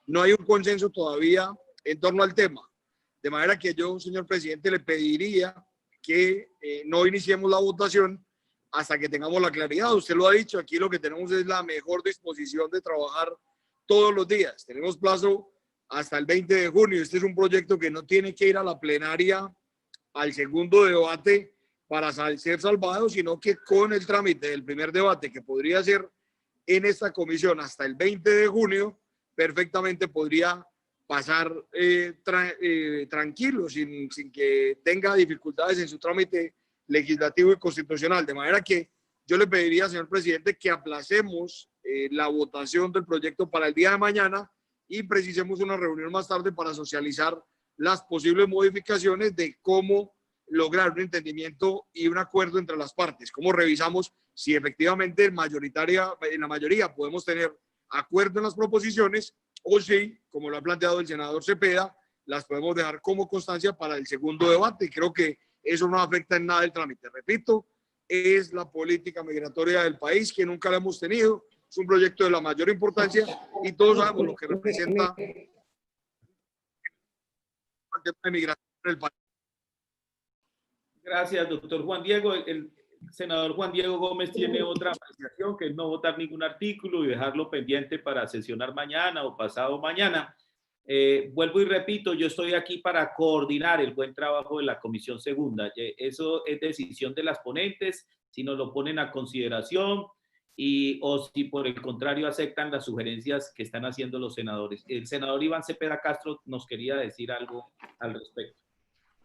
no hay un consenso todavía en torno al tema. De manera que yo, señor presidente, le pediría que no iniciemos la votación hasta que tengamos la claridad. Usted lo ha dicho, aquí lo que tenemos es la mejor disposición de trabajar todos los días. Tenemos plazo hasta el 20 de junio. Este es un proyecto que no tiene que ir a la plenaria al segundo debate para ser salvado, sino que con el trámite del primer debate, que podría ser en esta comisión hasta el 20 de junio, perfectamente podría pasar tranquilo, sin que tenga dificultades en su trámite legislativo y constitucional. De manera que yo le pediría, señor presidente, que aplacemos la votación del proyecto para el día de mañana y precisemos una reunión más tarde para socializar las posibles modificaciones de cómo lograr un entendimiento y un acuerdo entre las partes. Cómo revisamos si efectivamente en la mayoría podemos tener acuerdo en las proposiciones o si, como lo ha planteado el senador Cepeda, las podemos dejar como constancia para el segundo debate. Y creo que eso no afecta en nada el trámite. Repito, es la política migratoria del país que nunca la hemos tenido. Es un proyecto de la mayor importancia y todos sabemos lo que representa el tema de migración en el país. Gracias, doctor Juan Diego. El senador Juan Diego Gómez tiene otra apreciación, que es no votar ningún artículo y dejarlo pendiente para sesionar mañana o pasado mañana. Vuelvo y repito, yo estoy aquí para coordinar el buen trabajo de la Comisión Segunda. Eso es decisión de las ponentes, si nos lo ponen a consideración o si por el contrario aceptan las sugerencias que están haciendo los senadores. El senador Iván Cepeda Castro nos quería decir algo al respecto.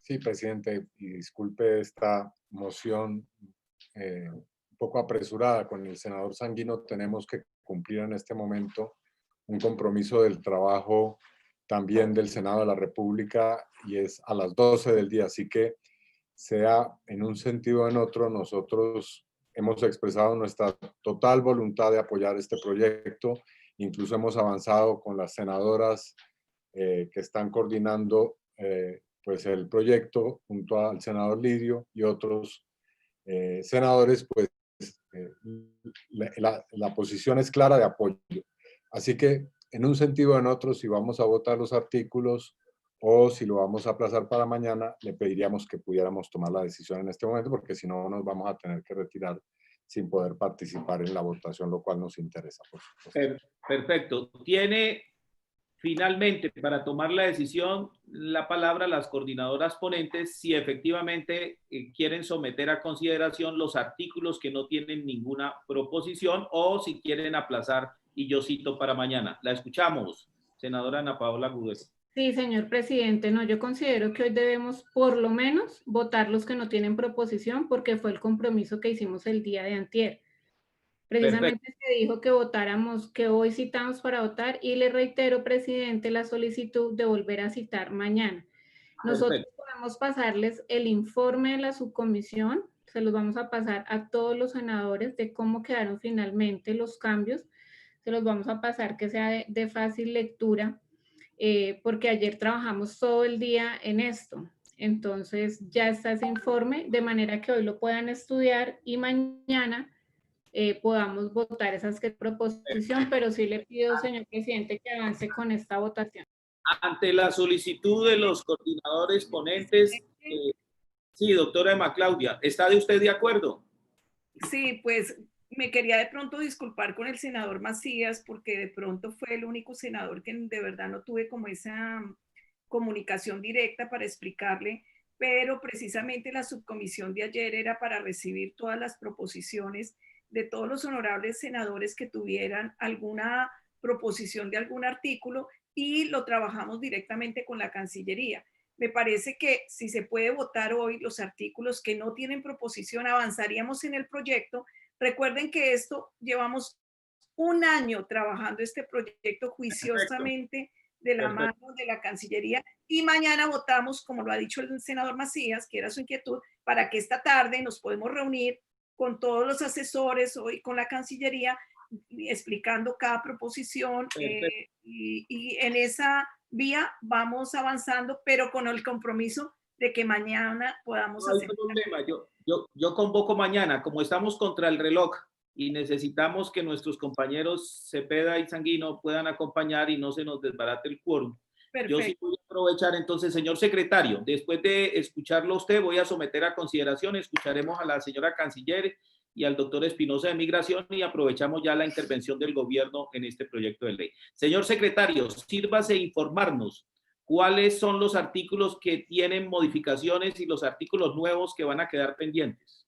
Sí, presidente, y disculpe esta moción un poco apresurada con el senador Sanguino. Tenemos que cumplir en este momento un compromiso del trabajo también del Senado de la República y es a las 12 del día, así que sea en un sentido o en otro, nosotros hemos expresado nuestra total voluntad de apoyar este proyecto. Incluso hemos avanzado con las senadoras que están coordinando pues el proyecto junto al senador Lidio y otros senadores, pues la posición es clara de apoyo. Así que en un sentido o en otro, si vamos a votar los artículos o si lo vamos a aplazar para mañana, le pediríamos que pudiéramos tomar la decisión en este momento, porque si no nos vamos a tener que retirar sin poder participar en la votación, lo cual nos interesa, por supuesto. Perfecto. Tiene finalmente para tomar la decisión la palabra las coordinadoras ponentes si efectivamente quieren someter a consideración los artículos que no tienen ninguna proposición o si quieren aplazar, y yo cito para mañana. La escuchamos, senadora Ana Paola Gudelo. Sí, señor presidente, no, yo considero que hoy debemos por lo menos votar los que no tienen proposición porque fue el compromiso que hicimos el día de antier. Precisamente se dijo que votáramos, que hoy citamos para votar y le reitero, presidente, la solicitud de volver a citar mañana. Nosotros podemos pasarles el informe de la subcomisión, se los vamos a pasar a todos los senadores de cómo quedaron finalmente los cambios, se los vamos a pasar que sea de fácil lectura, porque ayer trabajamos todo el día en esto. Entonces ya está ese informe, de manera que hoy lo puedan estudiar y mañana podamos votar esas que proposición, pero sí le pido, señor presidente, que avance con esta votación. Ante la solicitud de los coordinadores ponentes, sí, doctora Emma Claudia, ¿está usted de acuerdo? Sí, pues me quería de pronto disculpar con el senador Macías porque de pronto fue el único senador que de verdad no tuve como esa comunicación directa para explicarle, pero precisamente la subcomisión de ayer era para recibir todas las proposiciones de todos los honorables senadores que tuvieran alguna proposición de algún artículo y lo trabajamos directamente con la Cancillería. Me parece que si se puede votar hoy los artículos que no tienen proposición, avanzaríamos en el proyecto. Recuerden que esto llevamos un año trabajando este proyecto juiciosamente de la mano de la Cancillería y mañana votamos, como lo ha dicho el senador Macías, que era su inquietud, para que esta tarde nos podemos reunir con todos los asesores hoy con la Cancillería, explicando cada proposición y en esa vía vamos avanzando, pero con el compromiso de que mañana podamos no hay hacer. problema. Yo convoco mañana, como estamos contra el reloj y necesitamos que nuestros compañeros Cepeda y Sanguino puedan acompañar y no se nos desbarate el quórum. Perfecto. Yo sí voy a aprovechar entonces, señor secretario, después de escucharlo a usted, voy a someter a consideración, escucharemos a la señora canciller y al doctor Espinosa de Migración y aprovechamos ya la intervención del gobierno en este proyecto de ley. Señor secretario, sírvase informarnos cuáles son los artículos que tienen modificaciones y los artículos nuevos que van a quedar pendientes.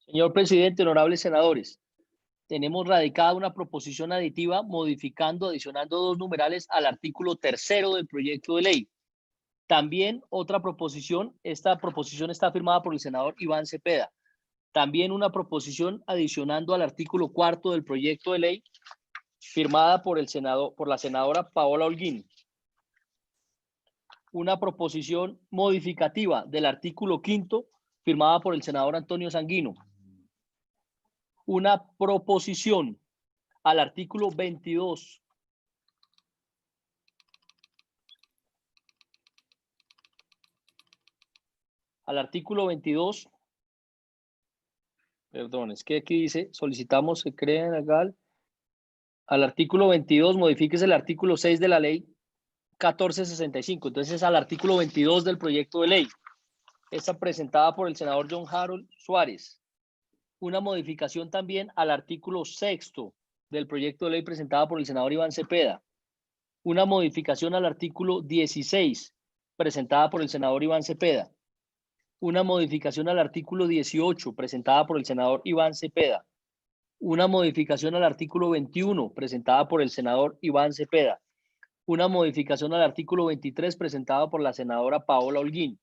Señor presidente, honorables senadores, tenemos radicada una proposición aditiva modificando, adicionando 2 numerales al artículo 3º del proyecto de ley. También otra proposición, esta proposición está firmada por el senador Iván Cepeda. También una proposición adicionando al artículo 4º del proyecto de ley, firmada por la senadora Paola Holguín. Una proposición modificativa del artículo 5º, firmada por el senador Antonio Sanguino. Una proposición al artículo 22. Al artículo 22. Perdón, es que aquí dice, solicitamos que creen legal. Al artículo 22, modifíquese el artículo 6 de la ley 1465. Entonces es al artículo 22 del proyecto de ley. Esta presentada por el senador John Harold Suárez. Una modificación también al artículo 6º del proyecto de ley presentada por el senador Iván Cepeda. Una modificación al artículo 16 presentada por el senador Iván Cepeda. Una modificación al artículo 18 presentada por el senador Iván Cepeda. Una modificación al artículo 21 presentada por el senador Iván Cepeda. Una modificación al artículo 23 presentada por la senadora Paola Holguín.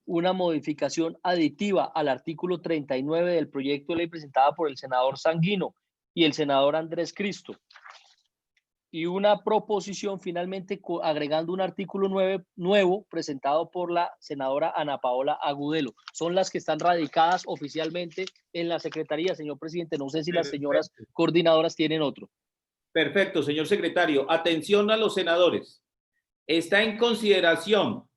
Una modificación aditiva al artículo 39 del proyecto de ley presentada por el senador Sanguino y el senador Andrés Cristo. Y una proposición finalmente agregando un artículo nuevo presentado por la senadora Ana Paola Agudelo. Son las que están radicadas oficialmente en la Secretaría, señor presidente. No sé si las señoras coordinadoras tienen otro. Perfecto, señor secretario. Atención a los senadores. Está en consideración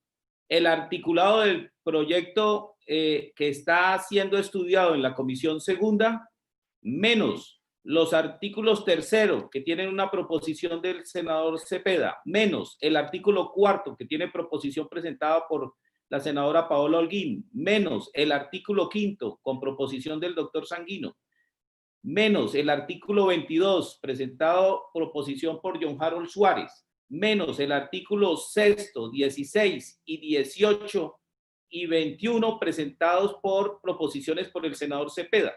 el articulado del proyecto que está siendo estudiado en la Comisión Segunda, menos los artículos 3º, que tienen una proposición del senador Cepeda, menos el artículo 4º, que tiene proposición presentada por la senadora Paola Holguín, menos el artículo 5º, con proposición del doctor Sanguino, menos el artículo 22, presentado proposición por John Harold Suárez, menos el artículo 6º, 16 y 18 y 21, presentados por proposiciones por el senador Cepeda,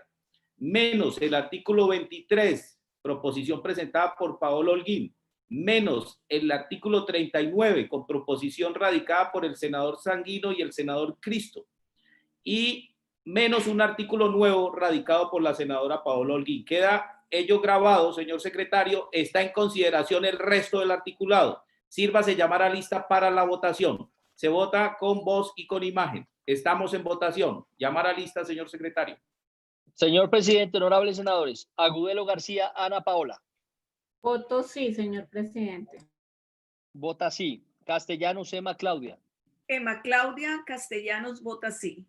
menos el artículo 23, proposición presentada por Paola Holguín, menos el artículo 39, con proposición radicada por el senador Sanguino y el senador Cristo, y menos un artículo nuevo radicado por la senadora Paola Holguín. Queda ello grabado, señor secretario. Está en consideración el resto del articulado. Sírvase llamar a lista para la votación. Se vota con voz y con imagen. Estamos en votación. Llamar a lista, señor secretario. Señor presidente, honorables senadores, Agudelo García, Ana Paola. Voto sí, señor presidente. Vota sí. Castellanos, Emma Claudia. Emma Claudia Castellanos vota sí.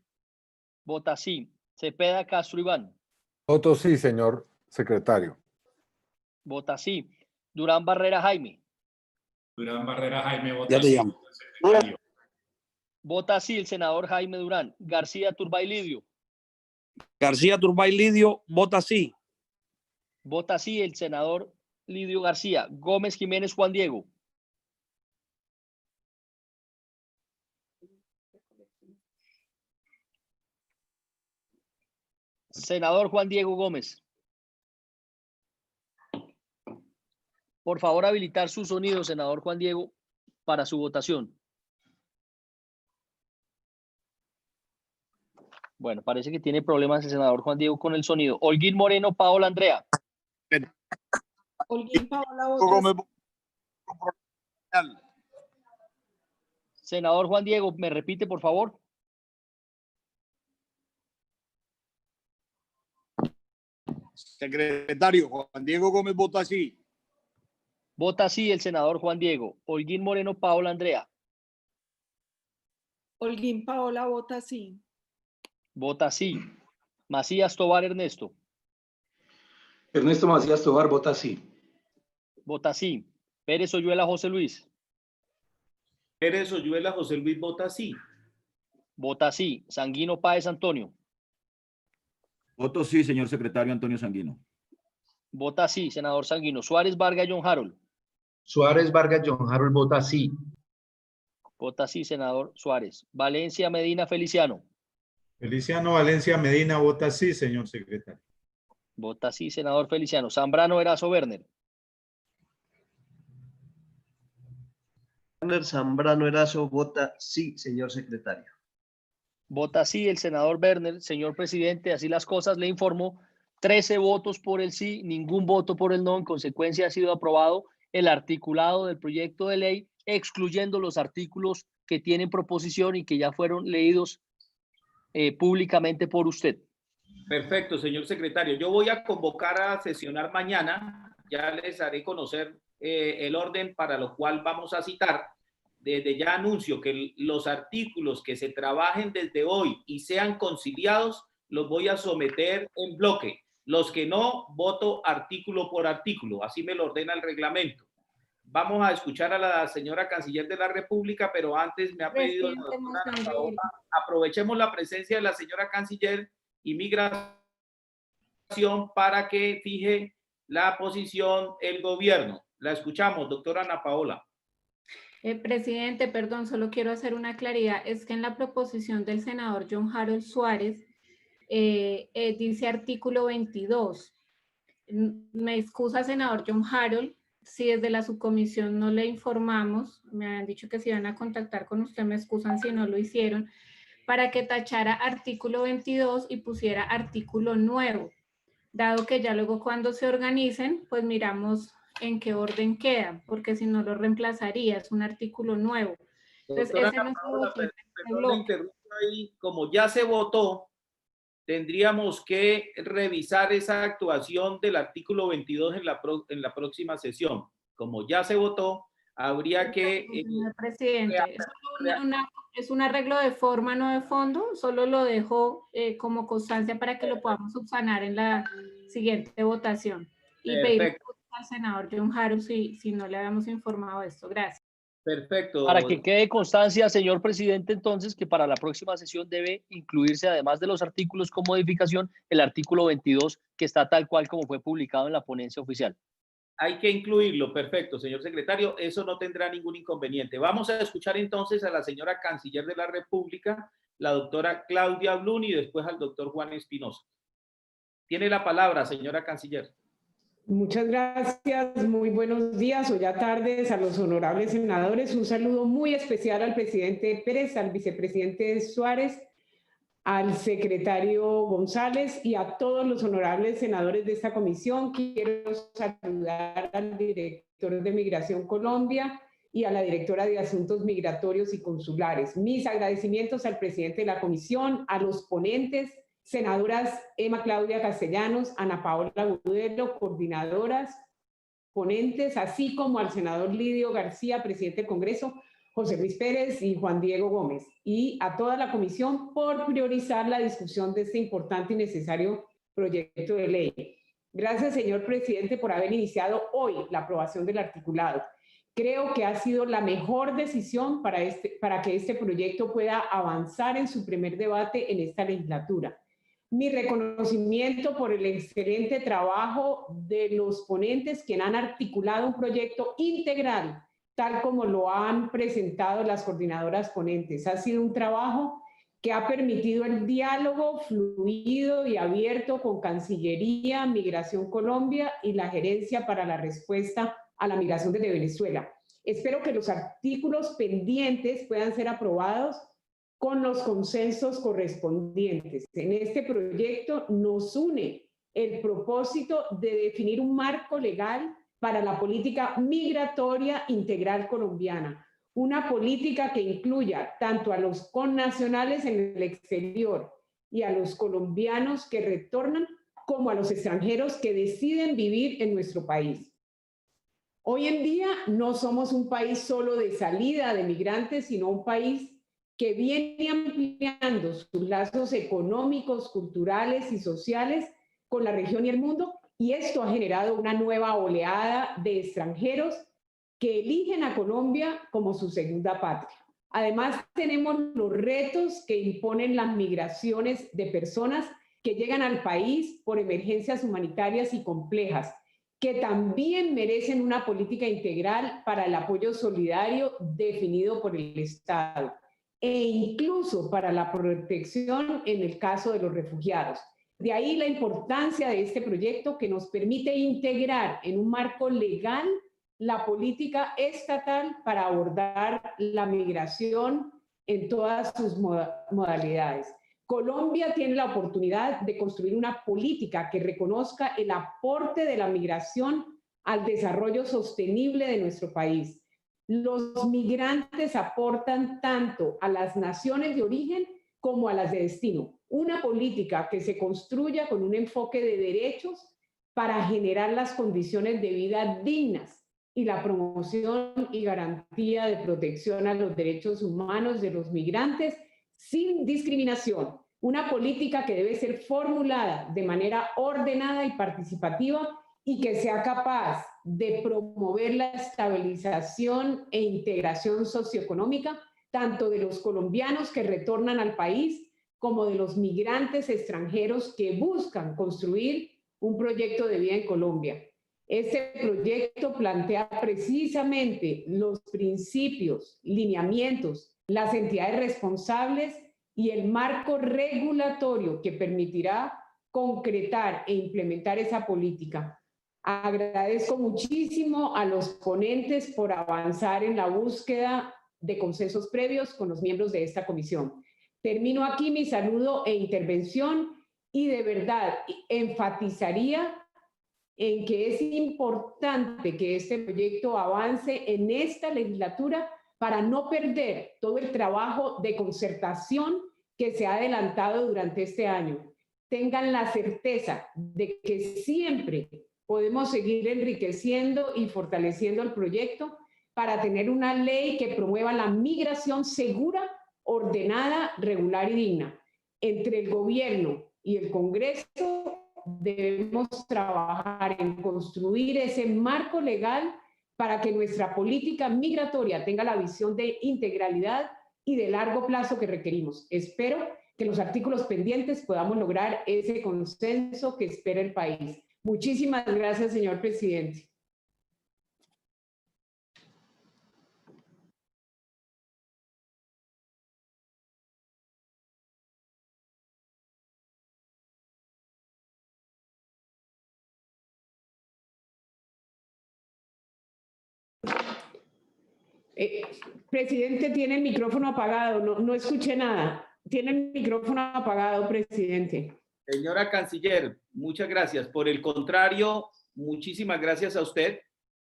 Vota sí. Cepeda Castro Iván. Voto sí, señor secretario. Vota sí. Durán Barrera Jaime. Durán Barrera Jaime vota Ya te sí, llamo. secretario. Vota sí el senador Jaime Durán. García Turbay Lidio. García Turbay Lidio vota sí. Vota sí el senador Lidio García. Gómez Jiménez Juan Diego. Senador Juan Diego Gómez. Por favor, habilitar su sonido, senador Juan Diego, para su votación. Bueno, parece que tiene problemas el senador Juan Diego con el sonido. Holguín Moreno, Paola Andrea. Holguín Paola vota sí. Senador Juan Diego, ¿me repite, por favor? Secretario, Juan Diego Gómez vota sí. Vota sí el senador Juan Diego. Holguín Moreno Paola Andrea. Holguín Paola vota sí. Vota sí. Macías Tobar Ernesto. Ernesto Macías Tobar vota sí. Vota sí. Pérez Oyuela José Luis. Pérez Oyuela José Luis vota sí. Vota sí. Sanguino Páez Antonio. Voto sí, señor secretario Antonio Sanguino. Vota sí, senador Sanguino. Suárez Vargas John Harold. Suárez Vargas John Harold vota sí. Vota sí, senador Suárez. Valencia Medina Feliciano. Feliciano Valencia Medina vota sí, señor secretario. Vota sí, senador Feliciano. Zambrano Erazo Werner. Werner Zambrano Erazo vota sí, señor secretario. Vota sí el senador Werner. Señor presidente, así las cosas, le informo. 13 votos por el sí, ningún voto por el no. En consecuencia, ha sido aprobado el articulado del proyecto de ley, excluyendo los artículos que tienen proposición y que ya fueron leídos públicamente por usted. Perfecto, señor secretario. Yo voy a convocar a sesionar mañana. Ya les haré conocer el orden para lo cual vamos a citar. Desde ya anuncio que los artículos que se trabajen desde hoy y sean conciliados, los voy a someter en bloque. Los que no, voto artículo por artículo. Así me lo ordena el reglamento. Vamos a escuchar a la señora Canciller de la República, pero antes me ha pedido la doctora Ana Paola, aprovechemos la presencia de la señora Canciller y Migración para que fije la posición el gobierno. La escuchamos, doctora Ana Paola. Presidente, perdón, solo quiero hacer una claridad. Es que en la proposición del senador John Harold Suárez dice artículo 22. Me excusa, senador John Harold, si desde la subcomisión no le informamos, me han dicho que se iban a contactar con usted, me excusan si no lo hicieron, para que tachara artículo 22 y pusiera artículo nuevo, dado que ya luego cuando se organicen, pues miramos en qué orden queda, porque si no lo reemplazaría, es un artículo nuevo. Entonces, Doctora ese no Paola, se perdón, le interrumpo ahí. Como ya se votó, tendríamos que revisar esa actuación del artículo 22 en la próxima sesión. Como ya se votó, habría que... Señor presidente, es un arreglo de forma, no de fondo, solo lo dejo como constancia para que lo podamos subsanar en la siguiente votación. Y pedir al senador John Harold si no le habíamos informado de esto. Gracias. Perfecto. Para que quede constancia, señor presidente, entonces, que para la próxima sesión debe incluirse, además de los artículos con modificación, el artículo 22, que está tal cual como fue publicado en la ponencia oficial. Hay que incluirlo, perfecto, señor secretario, eso no tendrá ningún inconveniente. Vamos a escuchar entonces a la señora Canciller de la República, la doctora Claudia Blum, y después al doctor Juan Espinosa. Tiene la palabra, señora Canciller. Muchas gracias, muy buenos días o ya tardes a los honorables senadores. Un saludo muy especial al presidente Pérez, al vicepresidente Suárez, al secretario González y a todos los honorables senadores de esta comisión. Quiero saludar al director de Migración Colombia y a la directora de Asuntos Migratorios y Consulares. Mis agradecimientos al presidente de la comisión, a los ponentes, senadoras Emma Claudia Castellanos, Ana Paola Agudelo, coordinadoras, ponentes, así como al senador Lidio García, presidente del Congreso, José Luis Pérez y Juan Diego Gómez, y a toda la comisión por priorizar la discusión de este importante y necesario proyecto de ley. Gracias, señor presidente, por haber iniciado hoy la aprobación del articulado. Creo que ha sido la mejor decisión para que este proyecto pueda avanzar en su primer debate en esta legislatura. Mi reconocimiento por el excelente trabajo de los ponentes que han articulado un proyecto integral, tal como lo han presentado las coordinadoras ponentes. Ha sido un trabajo que ha permitido el diálogo fluido y abierto con Cancillería, Migración Colombia y la Gerencia para la Respuesta a la Migración desde Venezuela. Espero que los artículos pendientes puedan ser aprobados con los consensos correspondientes. En este proyecto nos une el propósito de definir un marco legal para la política migratoria integral colombiana, una política que incluya tanto a los connacionales en el exterior y a los colombianos que retornan, como a los extranjeros que deciden vivir en nuestro país. Hoy en día no somos un país solo de salida de migrantes, sino un país que viene ampliando sus lazos económicos, culturales y sociales con la región y el mundo, y esto ha generado una nueva oleada de extranjeros que eligen a Colombia como su segunda patria. Además, tenemos los retos que imponen las migraciones de personas que llegan al país por emergencias humanitarias y complejas, que también merecen una política integral para el apoyo solidario definido por el Estado, e incluso para la protección en el caso de los refugiados. De ahí la importancia de este proyecto, que nos permite integrar en un marco legal la política estatal para abordar la migración en todas sus modalidades. Colombia tiene la oportunidad de construir una política que reconozca el aporte de la migración al desarrollo sostenible de nuestro país. Los migrantes aportan tanto a las naciones de origen como a las de destino. Una política que se construya con un enfoque de derechos para generar las condiciones de vida dignas y la promoción y garantía de protección a los derechos humanos de los migrantes sin discriminación. Una política que debe ser formulada de manera ordenada y participativa y que sea capaz de promover la estabilización e integración socioeconómica tanto de los colombianos que retornan al país como de los migrantes extranjeros que buscan construir un proyecto de vida en Colombia. Este proyecto plantea precisamente los principios, lineamientos, las entidades responsables y el marco regulatorio que permitirá concretar e implementar esa política. Agradezco muchísimo a los ponentes por avanzar en la búsqueda de consensos previos con los miembros de esta comisión. Termino aquí mi saludo e intervención y de verdad enfatizaría en que es importante que este proyecto avance en esta legislatura para no perder todo el trabajo de concertación que se ha adelantado durante este año. Tengan la certeza de que siempre podemos seguir enriqueciendo y fortaleciendo el proyecto para tener una ley que promueva la migración segura, ordenada, regular y digna. Entre el gobierno y el Congreso debemos trabajar en construir ese marco legal para que nuestra política migratoria tenga la visión de integralidad y de largo plazo que requerimos. Espero que en los artículos pendientes podamos lograr ese consenso que espera el país. Muchísimas gracias, señor presidente. Presidente, tiene el micrófono apagado, no escuché nada. Tiene el micrófono apagado, presidente. Señora Canciller, muchas gracias. Por el contrario, muchísimas gracias a usted.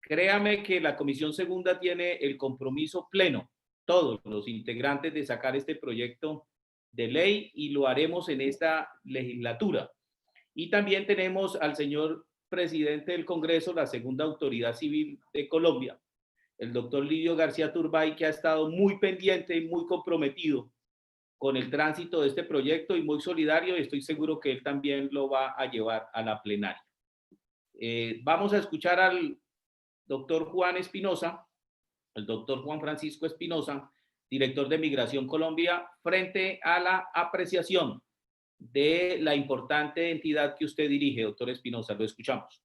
Créame que la Comisión Segunda tiene el compromiso pleno, todos los integrantes, de sacar este proyecto de ley y lo haremos en esta legislatura. Y también tenemos al señor presidente del Congreso, la segunda autoridad civil de Colombia, el doctor Lidio García Turbay, que ha estado muy pendiente y muy comprometido con el tránsito de este proyecto y muy solidario, y estoy seguro que él también lo va a llevar a la plenaria. Vamos a escuchar al doctor Juan Espinosa, el doctor Juan Francisco Espinosa, director de Migración Colombia, frente a la apreciación de la importante entidad que usted dirige. Doctor Espinosa, lo escuchamos.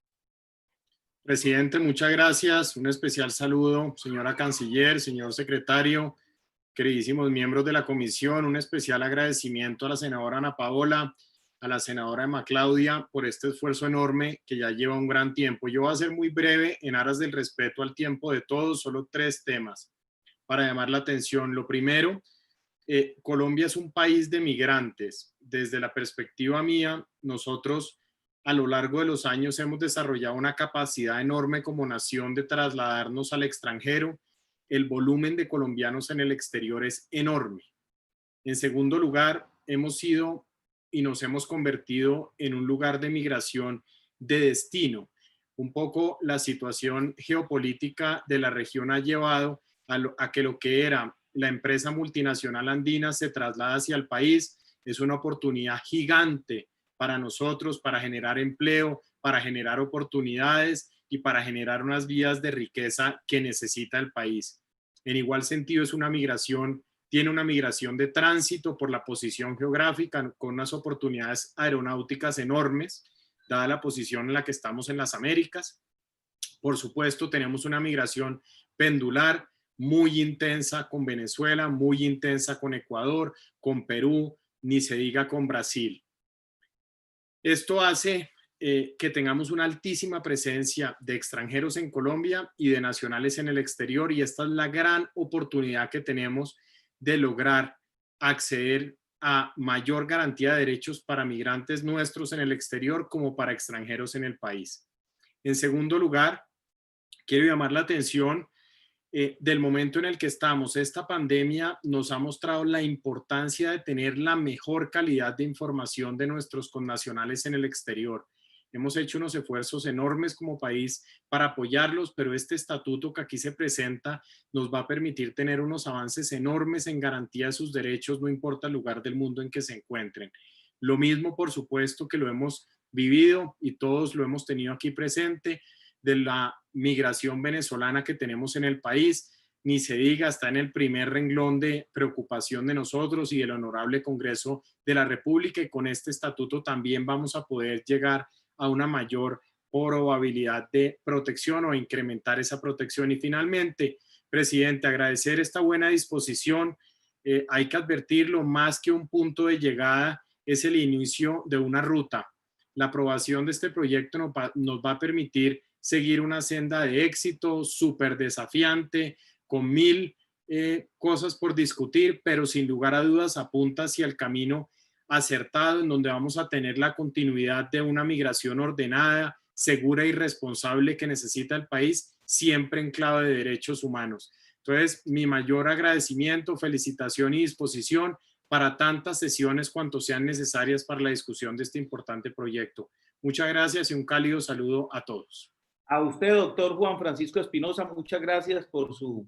Presidente, muchas gracias. Un especial saludo, señora Canciller, señor secretario, queridísimos miembros de la comisión. Un especial agradecimiento a la senadora Ana Paola, a la senadora Emma Claudia por este esfuerzo enorme que ya lleva un gran tiempo. Yo voy a ser muy breve en aras del respeto al tiempo de todos, solo 3 temas para llamar la atención. Lo primero, Colombia es un país de migrantes. Desde la perspectiva mía, nosotros a lo largo de los años hemos desarrollado una capacidad enorme como nación de trasladarnos al extranjero el volumen de colombianos en el exterior es enorme. En segundo lugar, hemos sido y nos hemos convertido en un lugar de migración de destino. Un poco la situación geopolítica de la región ha llevado a que lo que era la empresa multinacional andina se traslada hacia el país. Es una oportunidad gigante para nosotros, para generar empleo, para generar oportunidades y para generar unas vías de riqueza que necesita el país. En igual sentido, tiene una migración de tránsito por la posición geográfica, con unas oportunidades aeronáuticas enormes, dada la posición en la que estamos en las Américas. Por supuesto, tenemos una migración pendular muy intensa con Venezuela, muy intensa con Ecuador, con Perú, ni se diga con Brasil. Esto hace que tengamos una altísima presencia de extranjeros en Colombia y de nacionales en el exterior, y esta es la gran oportunidad que tenemos de lograr acceder a mayor garantía de derechos para migrantes nuestros en el exterior como para extranjeros en el país. En segundo lugar, quiero llamar la atención del momento en el que estamos. Esta pandemia nos ha mostrado la importancia de tener la mejor calidad de información de nuestros connacionales en el exterior. Hemos hecho unos esfuerzos enormes como país para apoyarlos, pero este estatuto que aquí se presenta nos va a permitir tener unos avances enormes en garantía de sus derechos, no importa el lugar del mundo en que se encuentren. Lo mismo, por supuesto, que lo hemos vivido y todos lo hemos tenido aquí presente, de la migración venezolana que tenemos en el país. Ni se diga, está en el primer renglón de preocupación de nosotros y del Honorable Congreso de la República, y con este estatuto también vamos a poder llegar a una mayor probabilidad de protección o incrementar esa protección. Y finalmente, presidente, agradecer esta buena disposición. Hay que advertirlo, más que un punto de llegada, es el inicio de una ruta. La aprobación de este proyecto nos va a permitir seguir una senda de éxito súper desafiante, con 1000 cosas por discutir, pero sin lugar a dudas apunta hacia el camino acertado, en donde vamos a tener la continuidad de una migración ordenada, segura y responsable que necesita el país, siempre en clave de derechos humanos. Entonces, mi mayor agradecimiento, felicitación y disposición para tantas sesiones cuanto sean necesarias para la discusión de este importante proyecto. Muchas gracias y un cálido saludo a todos. A usted, doctor Juan Francisco Espinosa, muchas gracias por su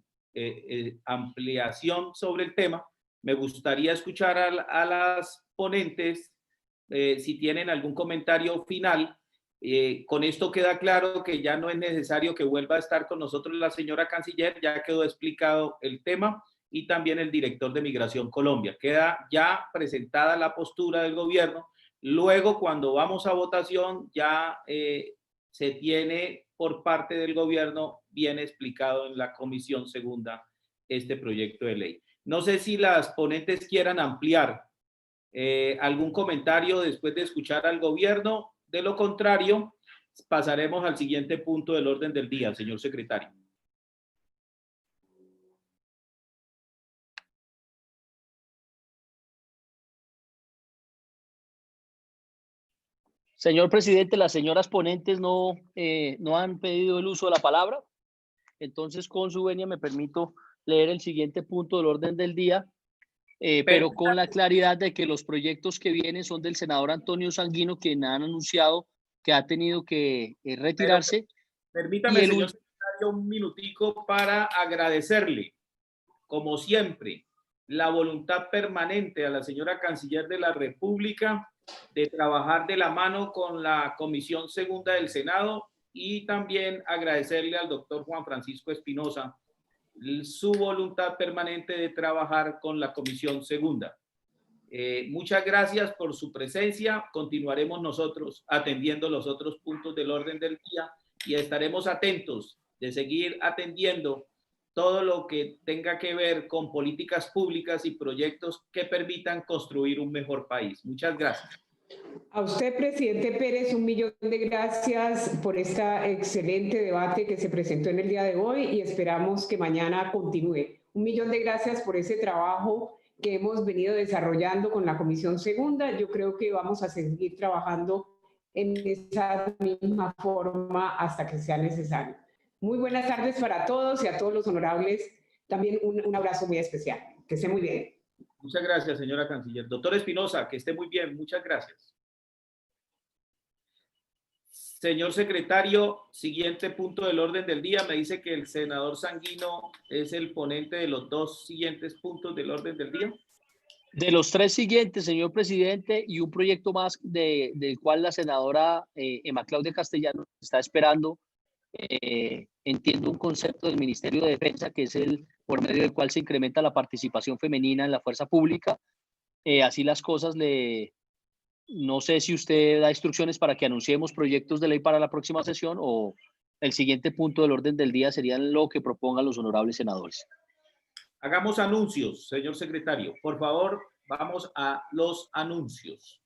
ampliación sobre el tema. Me gustaría escuchar a las ponentes si tienen algún comentario final. Con esto queda claro que ya no es necesario que vuelva a estar con nosotros la señora canciller, ya quedó explicado el tema, y también el director de Migración Colombia. Queda ya presentada la postura del gobierno. Luego, cuando vamos a votación, ya se tiene por parte del gobierno bien explicado en la Comisión Segunda este proyecto de ley. No sé si las ponentes quieran ampliar algún comentario después de escuchar al gobierno. De lo contrario, pasaremos al siguiente punto del orden del día, señor secretario. Señor presidente, las señoras ponentes no han pedido el uso de la palabra. Entonces, con su venia, me permito leer el siguiente punto del orden del día, pero con la claridad de que los proyectos que vienen son del senador Antonio Sanguino, quien han anunciado que ha tenido que retirarse. Permítame, señor secretario, un minutico para agradecerle, como siempre, la voluntad permanente a la señora Canciller de la República de trabajar de la mano con la Comisión Segunda del Senado, y también agradecerle al doctor Juan Francisco Espinosa su voluntad permanente de trabajar con la Comisión Segunda. Muchas gracias por su presencia. Continuaremos nosotros atendiendo los otros puntos del orden del día y estaremos atentos de seguir atendiendo todo lo que tenga que ver con políticas públicas y proyectos que permitan construir un mejor país. Muchas gracias. A usted, presidente Pérez, 1.000.000 de gracias por este excelente debate que se presentó en el día de hoy y esperamos que mañana continúe. 1.000.000 de gracias por ese trabajo que hemos venido desarrollando con la Comisión Segunda. Yo creo que vamos a seguir trabajando en esa misma forma hasta que sea necesario. Muy buenas tardes para todos y a todos los honorables también un abrazo muy especial. Que esté muy bien. Muchas gracias, señora canciller. Doctor Espinosa, que esté muy bien. Muchas gracias. Señor secretario, siguiente punto del orden del día. Me dice que el senador Sanguino es el ponente de los dos siguientes puntos del orden del día. De los tres siguientes, señor presidente, y un proyecto más del cual la senadora Emma Claudia Castellanos está esperando, entiendo un concepto del Ministerio de Defensa, que es el por medio del cual se incrementa la participación femenina en la fuerza pública. Así las cosas, no sé si usted da instrucciones para que anunciemos proyectos de ley para la próxima sesión o el siguiente punto del orden del día sería lo que propongan los honorables senadores. Hagamos anuncios, señor secretario. Por favor, vamos a los anuncios.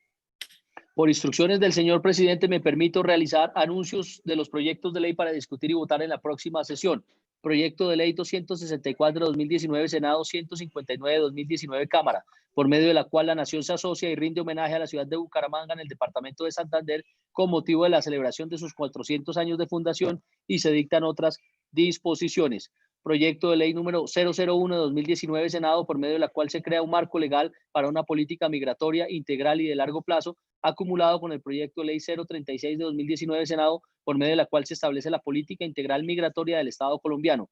Por instrucciones del señor presidente, me permito realizar anuncios de los proyectos de ley para discutir y votar en la próxima sesión. Proyecto de ley 264/2019, Senado 159/2019, Cámara, por medio de la cual la Nación se asocia y rinde homenaje a la ciudad de Bucaramanga en el departamento de Santander con motivo de la celebración de sus 400 años de fundación y se dictan otras disposiciones. Proyecto de ley número 001/2019, Senado, por medio de la cual se crea un marco legal para una política migratoria integral y de largo plazo, acumulado con el proyecto de ley 036/2019, Senado, por medio de la cual se establece la política integral migratoria del Estado colombiano.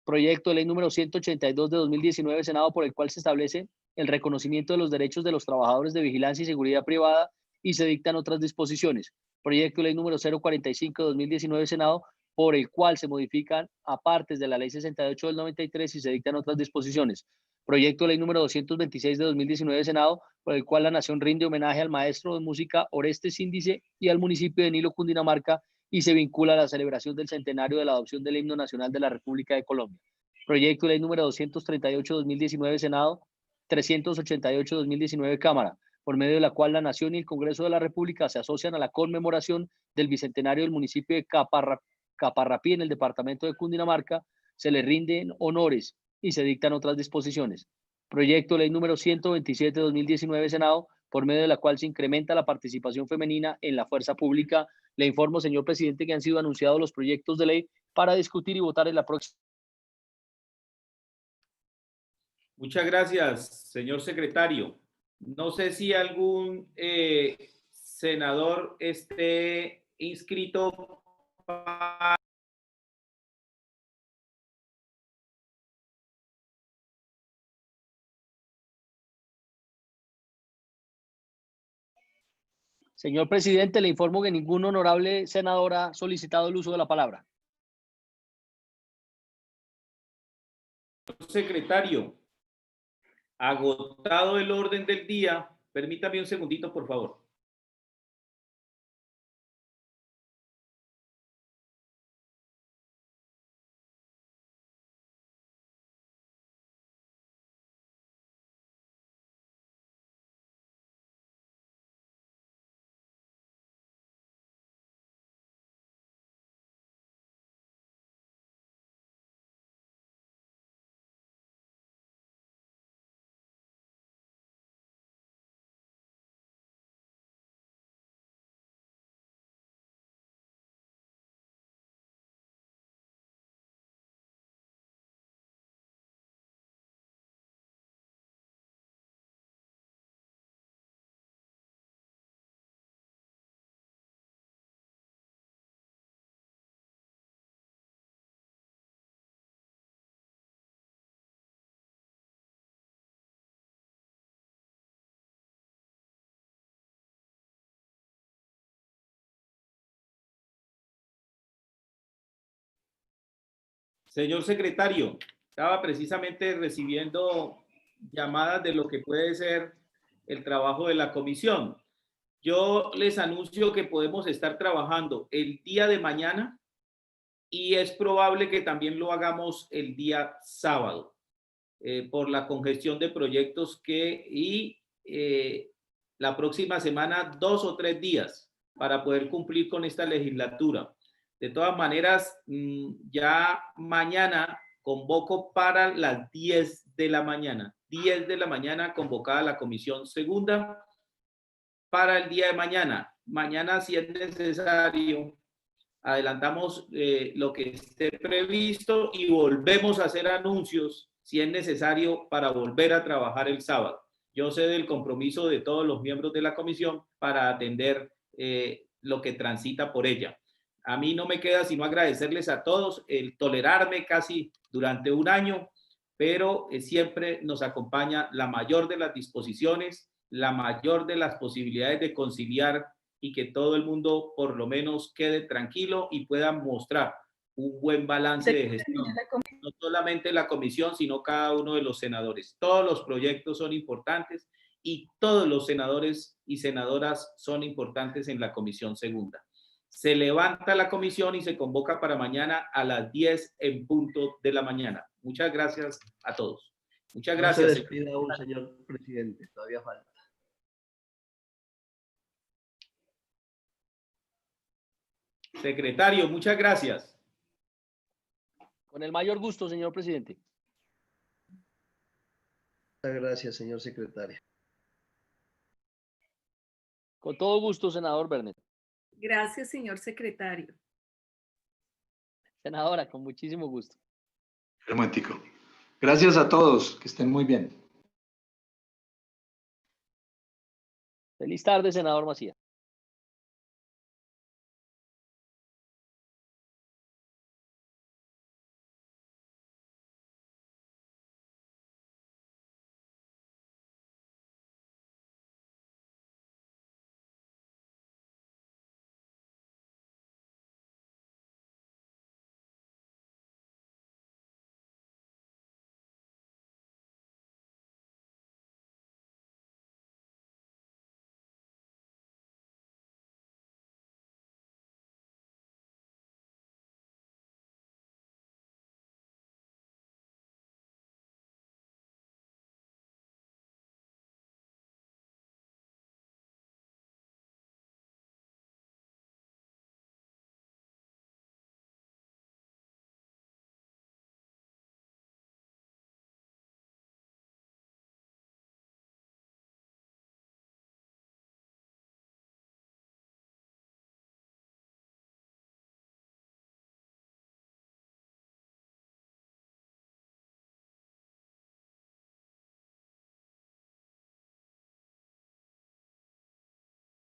Proyecto de ley número 182/2019, Senado, por el cual se establece el reconocimiento de los derechos de los trabajadores de vigilancia y seguridad privada y se dictan otras disposiciones. Proyecto de ley número 045/2019, Senado, por el cual se modifican apartes de la ley 68 del 93 y se dictan otras disposiciones. Proyecto de ley número 226/2019, Senado, por el cual la Nación rinde homenaje al maestro de música Orestes Índice y al municipio de Nilo, Cundinamarca, y se vincula a la celebración del centenario de la adopción del himno nacional de la República de Colombia. Proyecto de ley número 238/2019, Senado, 388/2019, Cámara, por medio de la cual la Nación y el Congreso de la República se asocian a la conmemoración del bicentenario del municipio de Caparrapí en el departamento de Cundinamarca, se le rinden honores y se dictan otras disposiciones. Proyecto de ley número 127/2019, Senado, por medio de la cual se incrementa la participación femenina en la fuerza pública. Le informo, señor presidente, que han sido anunciados los proyectos de ley para discutir y votar en la próxima. Muchas gracias, señor secretario. No sé si algún senador esté inscrito para... Señor presidente, le informo que ningún honorable senador ha solicitado el uso de la palabra. Secretario, agotado el orden del día, permítame un segundito, por favor. Señor secretario, estaba precisamente recibiendo llamadas de lo que puede ser el trabajo de la comisión. Yo les anuncio que podemos estar trabajando el día de mañana y es probable que también lo hagamos el día sábado por la congestión de proyectos la próxima semana 2 o 3 días para poder cumplir con esta legislatura. De todas maneras, ya mañana convoco para las 10 de la mañana. 10 de la mañana convocada la comisión segunda para el día de mañana. Mañana, si es necesario, adelantamos lo que esté previsto y volvemos a hacer anuncios si es necesario para volver a trabajar el sábado. Yo sé del compromiso de todos los miembros de la comisión para atender lo que transita por ella. A mí no me queda sino agradecerles a todos el tolerarme casi durante un año, pero siempre nos acompaña la mayor de las disposiciones, la mayor de las posibilidades de conciliar y que todo el mundo por lo menos quede tranquilo y pueda mostrar un buen balance de gestión. No solamente la comisión, sino cada uno de los senadores. Todos los proyectos son importantes y todos los senadores y senadoras son importantes en la comisión segunda. Se levanta la comisión y se convoca para mañana a las 10 en punto de la mañana. Muchas gracias a todos. Muchas gracias. No se despida aún, señor presidente, todavía falta. Secretario, muchas gracias. Con el mayor gusto, señor presidente. Muchas gracias, señor secretario. Con todo gusto, senador Bernet. Gracias, señor secretario. Senadora, con muchísimo gusto. Un momentico. Gracias a todos, que estén muy bien. Feliz tarde, senador Macías.